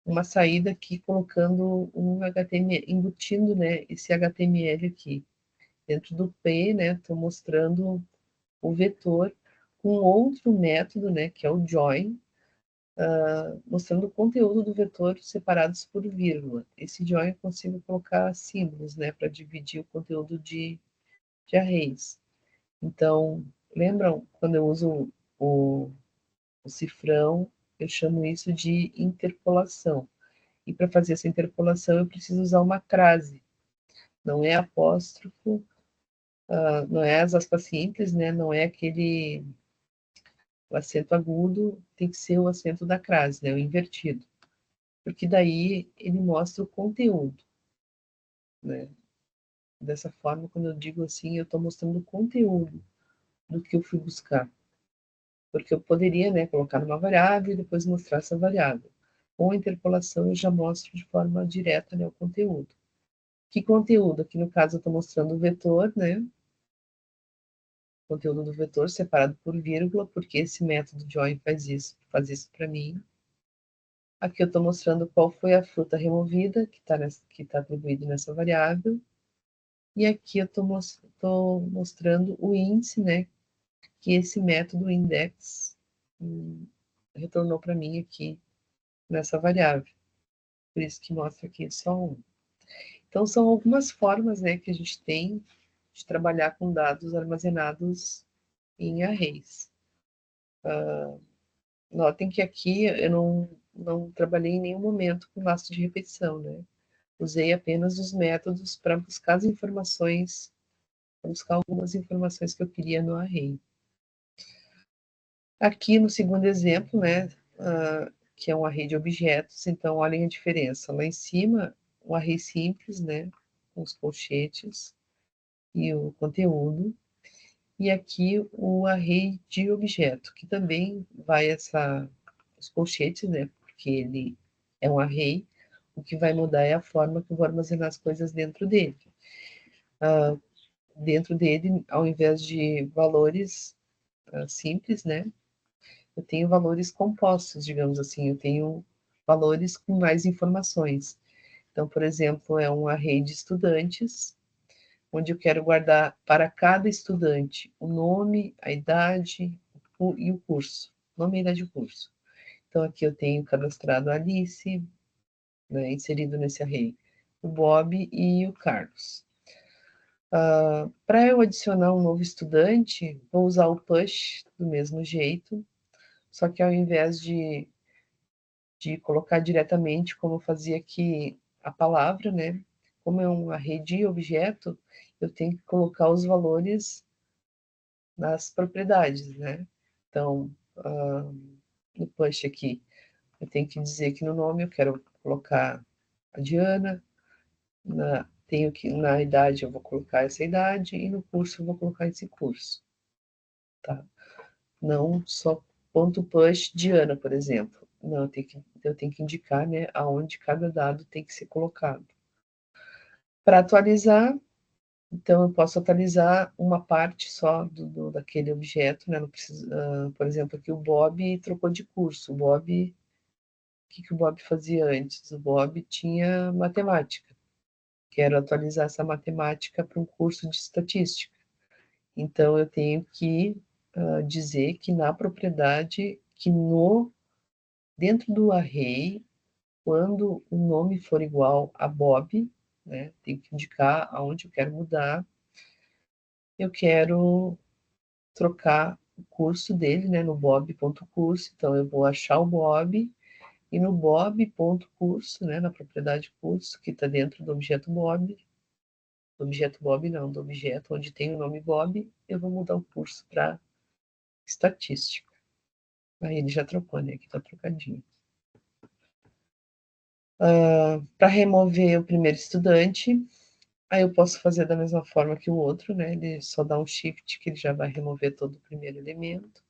uma saída aqui, colocando um HTML, embutindo, né, esse HTML aqui. Dentro do P, né, estou mostrando o vetor com outro método, né, que é o join, mostrando o conteúdo do vetor separados por vírgula. Esse join eu consigo colocar símbolos, né, para dividir o conteúdo de arrays. Então, lembram quando eu uso o cifrão, eu chamo isso de interpolação. E para fazer essa interpolação eu preciso usar uma crase. Não é apóstrofo, não é as aspas simples, né? Não é aquele o acento agudo, tem que ser o acento da crase, né? O invertido. Porque daí ele mostra o conteúdo, né? Dessa forma, quando eu digo assim, eu estou mostrando o conteúdo do que eu fui buscar. Porque eu poderia, né, colocar numa variável e depois mostrar essa variável. Com a interpolação, eu já mostro de forma direta, né, o conteúdo, Que conteúdo? Aqui no caso eu estou mostrando o vetor, né? Conteúdo do vetor separado por vírgula, porque esse método join faz isso para mim. Aqui eu estou mostrando qual foi a fruta removida, que está atribuído nessa variável. E aqui eu estou mostrando o índice, né? Que esse método index retornou para mim aqui nessa variável. Por isso que mostra aqui só um. Então, são algumas formas, né, que a gente tem de trabalhar com dados armazenados em arrays. Notem que aqui eu não trabalhei em nenhum momento com laço de repetição, né? Usei apenas os métodos para buscar as informações, para buscar algumas informações que eu queria no array. Aqui no segundo exemplo, né, que é um array de objetos, então olhem a diferença. Lá em cima, um array simples, né, com os colchetes e o conteúdo. E aqui o array de objeto, que também vai os colchetes, né, porque ele é um array, o que vai mudar é a forma que eu vou armazenar as coisas dentro dele. Dentro dele, ao invés de valores simples, né, eu tenho valores compostos, digamos assim, eu tenho valores com mais informações. Então, por exemplo, é um array de estudantes, onde eu quero guardar para cada estudante o nome, a idade e o curso. Nome, idade e o curso. Então, aqui eu tenho cadastrado a Alice, né, inserido nesse array, o Bob e o Carlos. Para eu adicionar um novo estudante, vou usar o push do mesmo jeito, só que ao invés de colocar diretamente, como eu fazia aqui a palavra, né? Como é um array de objeto, eu tenho que colocar os valores nas propriedades, né? Então, no push aqui, eu tenho que dizer que no nome eu quero colocar a Diana, na idade eu vou colocar essa idade, e no curso eu vou colocar esse curso, tá? Não só ponto push Diana, por exemplo. Não, eu tenho que indicar, né, aonde cada dado tem que ser colocado. Para atualizar, então eu posso atualizar uma parte só daquele objeto, né? Não precisa, por exemplo, aqui o Bob trocou de curso. O que o Bob fazia antes? O Bob tinha matemática. Quero atualizar essa matemática para um curso de estatística. Então eu tenho que dizer que na propriedade, que dentro do array, quando o nome for igual a Bob, né, tenho que indicar aonde eu quero mudar. Eu quero trocar o curso dele, né, no bob.curso, então eu vou achar o Bob, e no bob.curso, né, na propriedade curso, que está dentro do objeto Bob, do objeto onde tem o nome Bob, eu vou mudar o curso para estatística. Aí ele já trocou, né, aqui está trocadinho. Para remover o primeiro estudante, aí eu posso fazer da mesma forma que o outro, né? Ele só dá um shift que ele já vai remover todo o primeiro elemento.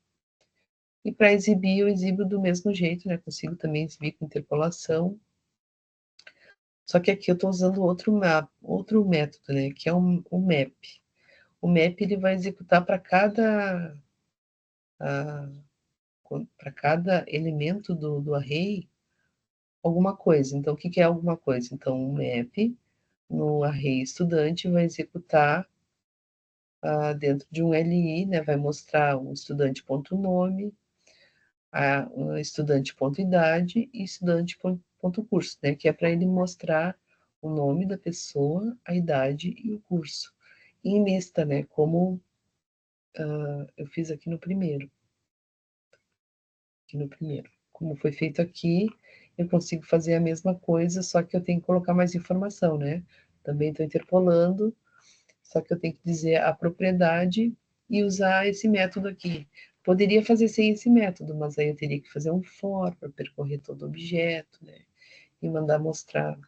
E para exibir, eu exibo do mesmo jeito, né? Consigo também exibir com interpolação. Só que aqui eu estou usando outro método, né? Que é um map. O map ele vai executar para cada elemento do array alguma coisa. Então, o que é alguma coisa? Então, o map no array estudante vai executar dentro de um LI, né, vai mostrar o estudante.nome, o estudante.idade e estudante.curso, né, que é para ele mostrar o nome da pessoa, a idade e o curso. Em lista, né, como eu fiz aqui no primeiro. Como foi feito aqui, eu consigo fazer a mesma coisa, só que eu tenho que colocar mais informação, né? Também estou interpolando, só que eu tenho que dizer a propriedade e usar esse método aqui. Poderia fazer sem esse método, mas aí eu teria que fazer um for para percorrer todo o objeto, né? E mandar mostrar.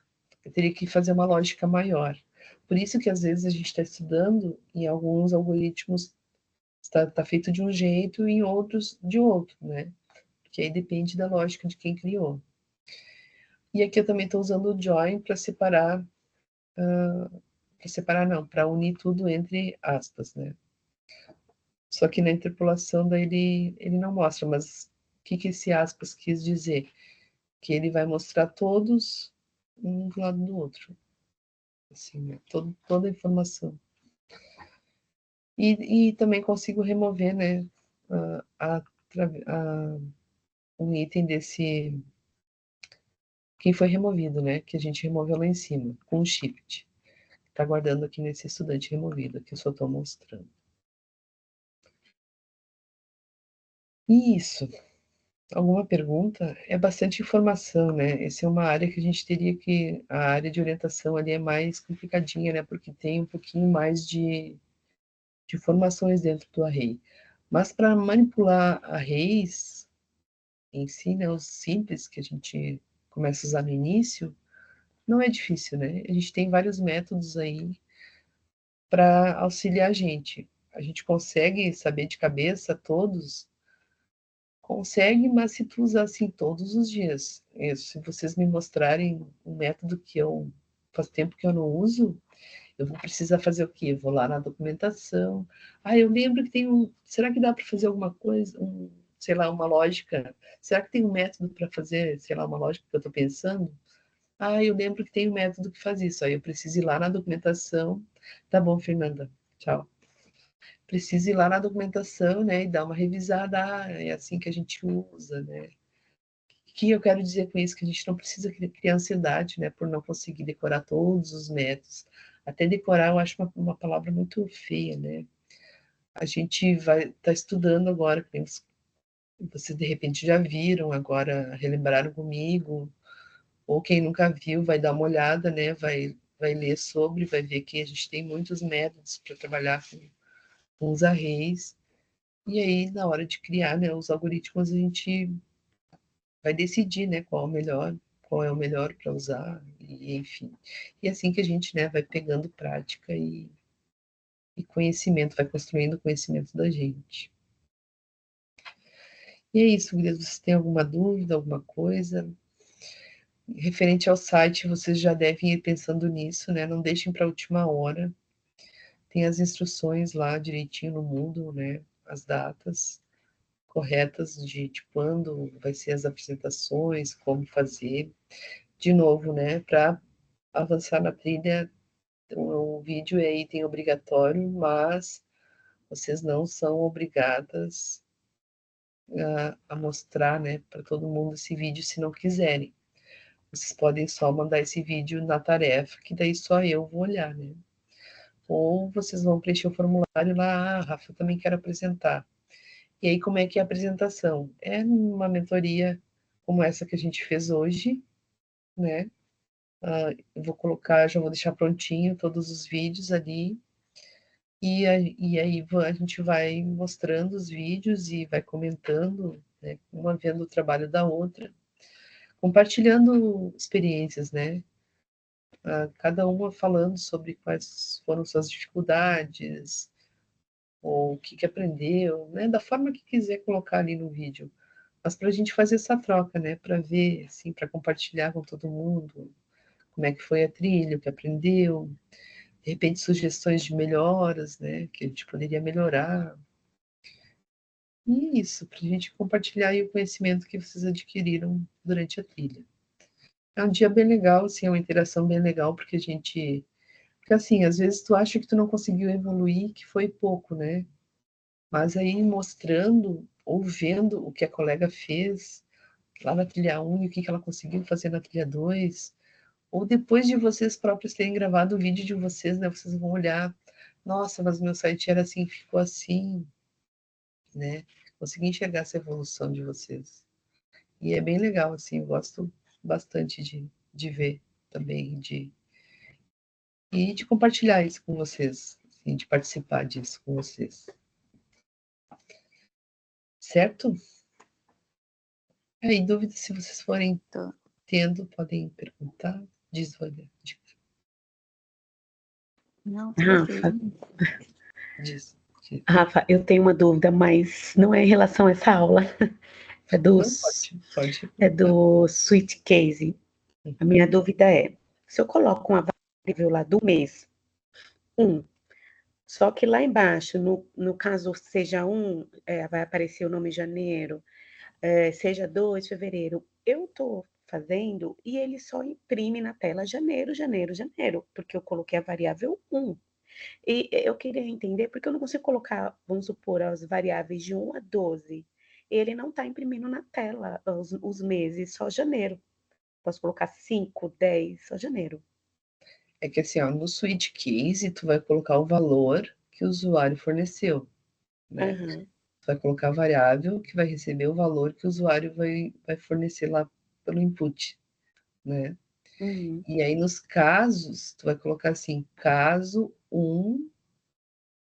Eu teria que fazer uma lógica maior. Por isso que às vezes a gente está estudando em alguns algoritmos está feito de um jeito e em outros de outro, né? Porque aí depende da lógica de quem criou. E aqui eu também estou usando o join para separar para separar não, para unir tudo entre aspas, né? Só que na interpolação daí ele não mostra, mas o que esse aspas quis dizer? Que ele vai mostrar todos um do lado do outro, assim, né? Toda a informação. E também consigo remover, né, um item desse que foi removido, né, que a gente removeu lá em cima, com o shift. Está guardando aqui nesse estudante removido, que eu só estou mostrando. Isso. Alguma pergunta? É bastante informação, né? Essa é uma área que a gente teria que... A área de orientação ali é mais complicadinha, né? Porque tem um pouquinho mais de informações dentro do array. Mas para manipular arrays em si, né? Os simples que a gente começa a usar no início, não é difícil, né? A gente tem vários métodos aí para auxiliar a gente. A gente consegue saber de cabeça todos. Consegue, mas se tu usar assim todos os dias, se vocês me mostrarem um método que eu faz tempo que eu não uso, eu vou precisar fazer o quê? Eu vou lá na documentação. Ah, eu lembro que tem um. Será que dá para fazer alguma coisa? Sei lá, uma lógica. Será que tem um método para fazer, sei lá, uma lógica que eu estou pensando? Ah, eu lembro que tem um método que faz isso. Aí eu preciso ir lá na documentação. Tá bom, Fernanda. Tchau. Preciso ir lá na documentação, né, e dar uma revisada. Ah, é assim que a gente usa, né? O que eu quero dizer com isso? Que a gente não precisa criar ansiedade, né, por não conseguir decorar todos os métodos. Até decorar eu acho uma palavra muito feia, né? A gente vai estar estudando agora, vocês de repente já viram, agora relembraram comigo, ou quem nunca viu vai dar uma olhada, né? Vai ler sobre, vai ver que a gente tem muitos métodos para trabalhar com os arrays. E aí, na hora de criar, né, os algoritmos, a gente vai decidir, né, qual é o melhor para usar, e enfim. E assim que a gente, né, vai pegando prática e conhecimento, vai construindo o conhecimento da gente. E é isso, Guilherme, vocês têm alguma dúvida, alguma coisa? Referente ao site, vocês já devem ir pensando nisso, né? Não deixem para a última hora. Tem as instruções lá direitinho no Moodle, né? As datas corretas de quando vai ser as apresentações, como fazer. De novo, né? Para avançar na trilha, o vídeo é item obrigatório, mas vocês não são obrigadas a mostrar, né, para todo mundo esse vídeo se não quiserem. Vocês podem só mandar esse vídeo na tarefa, que daí só eu vou olhar, né? Ou vocês vão preencher o formulário lá, Rafa, eu também quero apresentar. E aí, como é que é a apresentação? É uma mentoria como essa que a gente fez hoje, né? Eu vou colocar, já vou deixar prontinho todos os vídeos ali. E aí a gente vai mostrando os vídeos e vai comentando, né? Uma vendo o trabalho da outra, compartilhando experiências, né? Cada uma falando sobre quais foram suas dificuldades, ou o que aprendeu, né? Da forma que quiser colocar ali no vídeo. Mas para a gente fazer essa troca, né? Para ver, assim, para compartilhar com todo mundo como é que foi a trilha, o que aprendeu, de repente sugestões de melhoras, né? Que a gente poderia melhorar. E isso, para a gente compartilhar aí o conhecimento que vocês adquiriram durante a trilha. É um dia bem legal, assim, é uma interação bem legal, porque a gente... Porque, assim, às vezes tu acha que tu não conseguiu evoluir, que foi pouco, né? Mas aí mostrando ou vendo o que a colega fez lá na trilha 1 e o que ela conseguiu fazer na trilha 2, ou depois de vocês próprios terem gravado o vídeo de vocês, né? Vocês vão olhar, nossa, mas meu site era assim, ficou assim, né? Consegui enxergar essa evolução de vocês. E é bem legal, assim, eu gosto bastante de ver também, e de compartilhar isso com vocês, assim, de participar disso com vocês. Certo? Aí, dúvidas, se vocês forem tendo, podem perguntar. Diz, olha. Não, Rafa, diz. Rafa, eu tenho uma dúvida, mas não é em relação a essa aula. É do, Pode. É do Sweet Case. A minha dúvida é, se eu coloco uma escreveu lá do mês 1. Só que lá embaixo, no caso seja 1, vai aparecer o nome janeiro, seja 2, fevereiro. Eu estou fazendo e ele só imprime na tela janeiro, janeiro, janeiro, porque eu coloquei a variável 1. E eu queria entender porque eu não consigo colocar, vamos supor, as variáveis de 1 a 12. Ele não está imprimindo na tela os meses, só janeiro. Posso colocar 5, 10, só janeiro. É que assim, ó, no Switch Case, tu vai colocar o valor que o usuário forneceu, né? Uhum. Tu vai colocar a variável que vai receber o valor que o usuário vai fornecer lá pelo input, né? Uhum. E aí, nos casos, tu vai colocar assim, caso 1,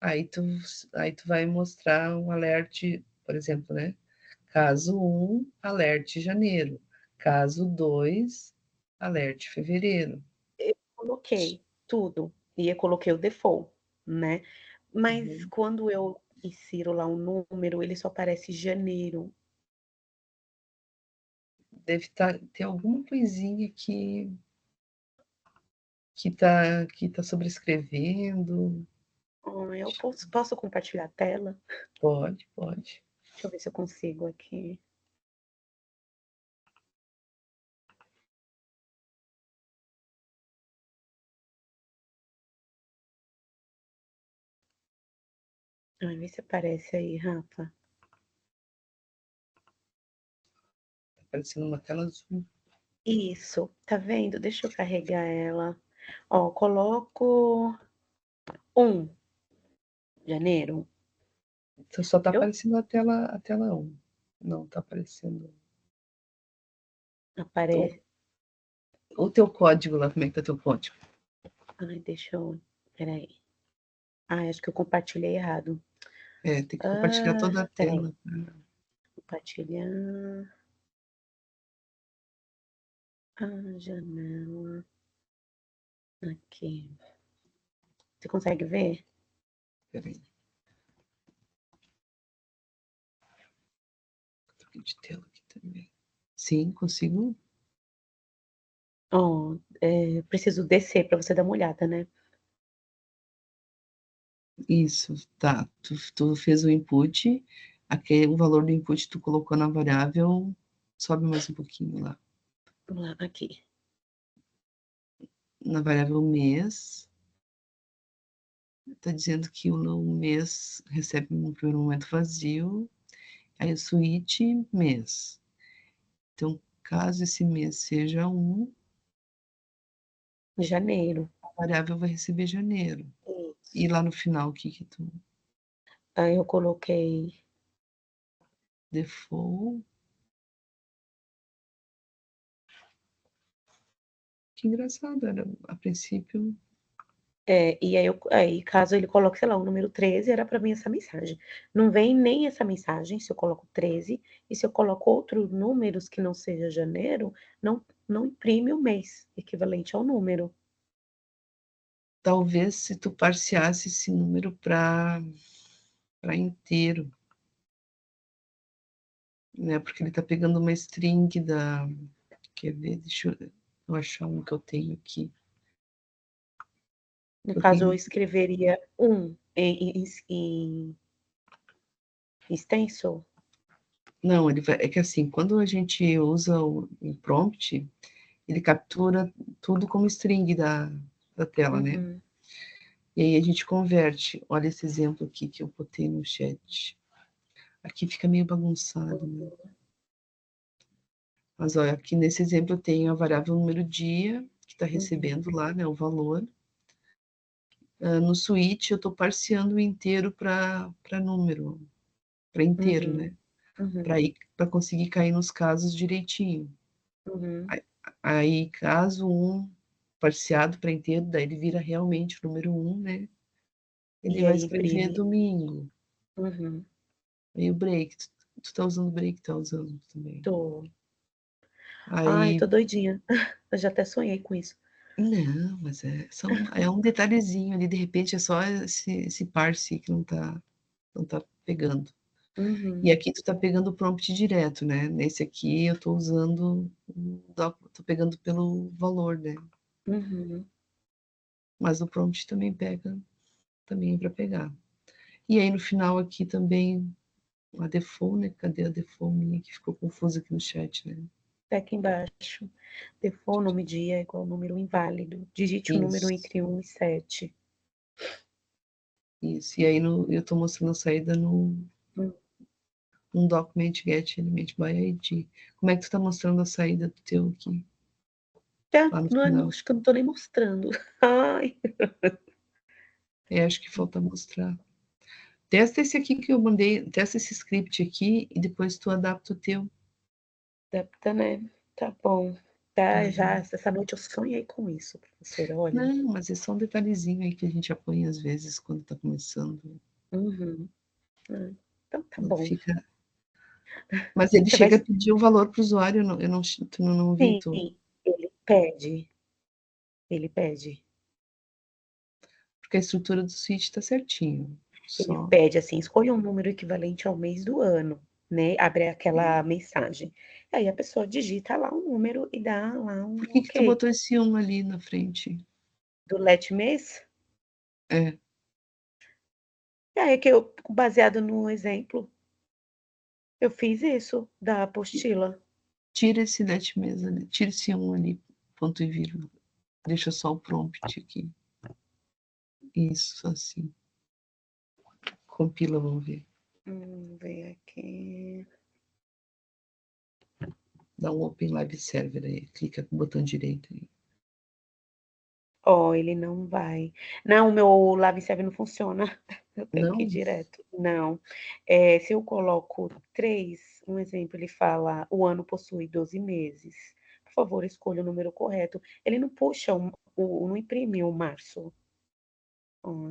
aí tu vai mostrar um alerte, por exemplo, né? Caso 1, alerte janeiro. Caso 2, alerte fevereiro. Eu coloquei tudo e eu coloquei o default, né? Mas Uhum. quando eu insiro lá um número, ele só aparece janeiro. Deve ter alguma coisinha que tá sobrescrevendo. Eu posso compartilhar a tela? Pode, pode. Deixa eu ver se eu consigo aqui. Ai, vê se aparece aí, Rafa. Tá aparecendo uma tela azul. Isso, tá vendo? Deixa eu carregar ela. Ó, coloco 1 janeiro. Então, só tá Eu aparecendo a tela 1. Não tá aparecendo. aparece. O teu código lá, como é que tá teu código? Ai, deixa eu. Peraí. Ai, acho que eu compartilhei errado. Tem que compartilhar toda a Peraí. tela. Compartilhar. Janela. Aqui. Você consegue ver? Peraí. Troquei de tela aqui também. Sim, consigo. Ó, preciso descer para você dar uma olhada, né? Isso, tá. Tu fez o input, o valor do input tu colocou na variável, sobe mais um pouquinho lá. Vamos lá, aqui. Na variável mês, tá dizendo que o mês recebe no primeiro momento vazio, aí o switch mês. Então, caso esse mês seja 1, Janeiro. a variável vai receber janeiro. E Isso. lá no final, o que tu Aí eu coloquei. default? Que engraçado, a princípio. E aí, caso ele coloque, sei lá, o número 13, era para mim essa mensagem. Não vem nem essa mensagem se eu coloco 13, e se eu coloco outros números que não seja janeiro, não imprime o mês equivalente ao número. Talvez se tu parseasse esse número para inteiro, né? Porque ele está pegando uma string da. Quer ver? Deixa eu achar um que eu tenho aqui. No Que eu caso, eu tenho. escreveria 1 em stencil. Não, é que assim, quando a gente usa o prompt, ele captura tudo como string da tela, né? Uhum. E aí a gente converte. Olha esse exemplo aqui que eu botei no chat. Aqui fica meio bagunçado, né? Mas olha, aqui nesse exemplo eu tenho a variável número dia, que está recebendo lá, né, o valor. No switch eu estou parseando inteiro para número, para inteiro, Uhum. né? Uhum. Para conseguir cair nos casos direitinho. Uhum. Aí, caso 1 parseado para inteiro, daí ele vira realmente o número 1, né? Ele E vai aí escrever imprime. domingo. Uhum. Aí o break, tu tá usando break, tá usando também. Tô. Ai, Aí, tô doidinha. Eu já até sonhei com isso. não, mas é um detalhezinho ali, de repente é só esse parse que não tá pegando. E Uhum. aqui tu tá pegando o prompt direto, né? Nesse aqui eu tô usando, tô pegando pelo valor, né? Uhum. mas o prompt também pega, também é para pegar. E aí no final aqui também a default, né? Cadê a default minha que ficou confusa aqui no chat, né? Tá aqui embaixo. Default nome dia é igual número inválido. Digite o número entre 1 e 7. Isso. E aí eu estou mostrando a saída no document get element by ID. Como é que tu está mostrando a saída do teu aqui? Já, Lá no não, final. acho que eu não tô nem mostrando. Ai. Acho que falta mostrar. Testa esse aqui que eu mandei, testa esse script aqui e depois tu adapta o teu. Adapta, né? Tá bom. Tá, já, essa noite eu sonhei com isso, professora, olha. Não, mas é só um detalhezinho aí que a gente apanha às vezes quando tá começando. Uhum. Então tá Não bom. fica... Mas ele Você chega vai... a pedir o valor para o usuário, tu não viu? Sim, ele pede. Ele pede. Porque a estrutura do switch está certinho. Ele Só... pede assim, escolha um número equivalente ao mês do ano, né? Abre aquela mensagem. Aí a pessoa digita lá um número e dá lá um Por que tu ok. botou esse 1 ali na frente? Do let mês? É. É que eu, baseado no exemplo, eu fiz isso da apostila. Tira esse let mês ali, tira esse 1 ali, ponto e vírgula. Deixa só o prompt aqui. Isso, assim. Compila, vamos ver. Vamos ver aqui. Dá um Open Live Server aí. Clica com o botão direito aí. Ó, ele não vai. Não, o meu Live Server não funciona. Eu tenho que ir Não? direto. Não. Se eu coloco 3, um exemplo, ele fala, o ano possui 12 meses. Por favor, escolha o número correto. Ele não puxa, não imprime o março. Ó,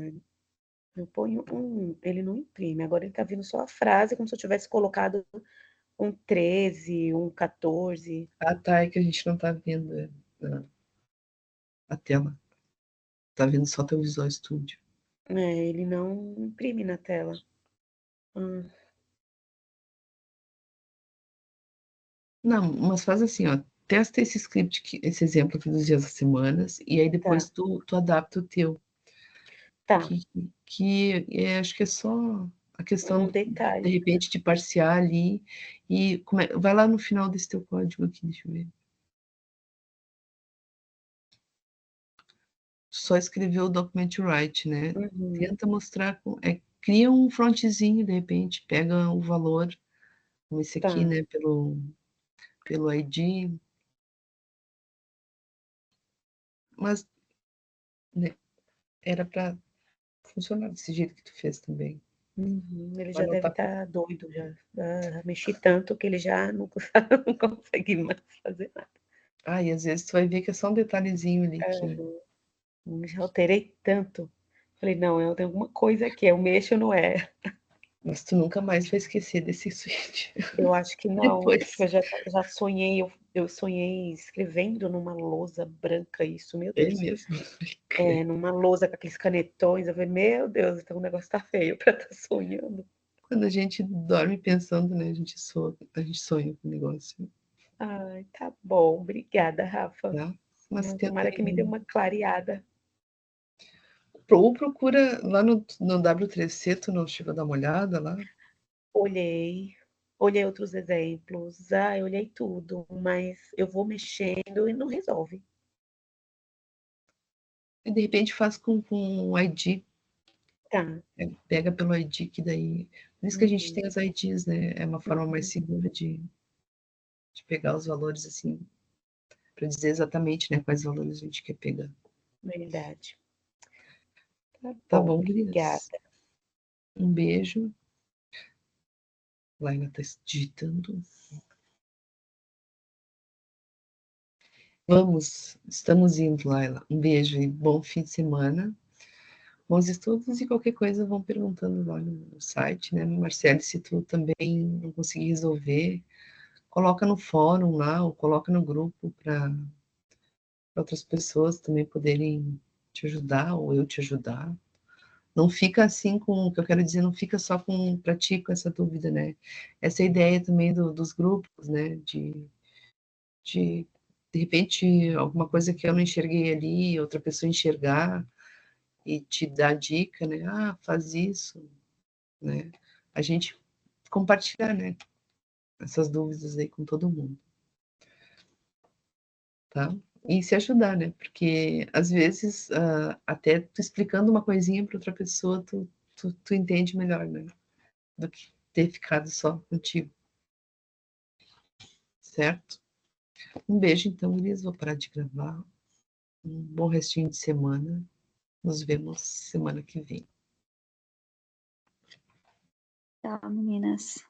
eu ponho ele não imprime. Agora ele tá vindo só a frase, como se eu tivesse colocado um 13, um 14. Ah, tá. É que a gente não tá vendo a tela. Tá vendo só teu Visual Studio. Ele não imprime na tela. Não, mas faz assim, ó. Testa esse script, esse exemplo aqui dos dias das semanas, e aí depois Tá, tu adapta o teu. tá. Acho que é só a questão, Um de detalhe. repente, de parsear ali. E vai lá no final desse teu código aqui, deixa eu ver. Só escreveu o document write, né? Uhum. Tenta mostrar, cria um frontzinho, de repente, pega o valor, como esse aqui, Tá. né, pelo ID, mas, né, era para funcionar desse jeito que tu fez também. Uhum. Ele já Mas não deve tá... estar doido já. Já mexi tanto que ele já não, não consegue mais fazer nada. E às vezes tu vai ver que é só um detalhezinho ali que... Já alterei tanto. Falei, não, tem alguma coisa aqui, eu mexo ou não é? Mas tu nunca mais vai esquecer desse switch. Eu acho que não, porque Depois. eu já sonhei, eu sonhei escrevendo numa lousa branca isso, meu É Deus. mesmo. Numa lousa com aqueles canetões, eu falei, meu Deus, então o negócio tá feio pra estar sonhando. Quando a gente dorme pensando, né, a gente sonha com o negócio, Ai, tá bom, obrigada, Rafa. tá? Mas tenta Tomara que me dê aí. uma clareada. Ou procura lá no W3C, tu não chegou a dar uma olhada lá? Olhei, olhei outros exemplos, eu olhei tudo, mas eu vou mexendo e não resolve. E de repente faz com o ID, Tá. pega pelo ID, que daí... Por isso que a gente Uhum. tem as IDs, né? É uma forma mais segura de pegar os valores, assim, para dizer exatamente, né, quais valores a gente quer pegar. Verdade. Tá Tá bom, bom, gurias? obrigada. Um beijo. Laila tá digitando. Estamos indo, Laila. Um beijo e bom fim de semana. Bons estudos e qualquer coisa vão perguntando lá no site, né? Marcelo, se tu também não conseguir resolver, coloca no fórum lá ou coloca no grupo para outras pessoas também poderem te ajudar ou eu te ajudar. Não fica assim com o que eu quero dizer, não fica só para ti com essa dúvida, né? Essa é a ideia também dos grupos, né? De repente, alguma coisa que eu não enxerguei ali, outra pessoa enxergar, e te dar dica, né? Ah, faz isso, né? A gente compartilhar, né? Essas dúvidas aí com todo mundo, tá? E se ajudar, né? Porque às vezes até tu explicando uma coisinha para outra pessoa, tu entende melhor, né? Do que ter ficado só contigo. Certo? Um beijo, então, Elis. Vou parar de gravar. Um bom restinho de semana. Nos vemos semana que vem. Tchau, meninas.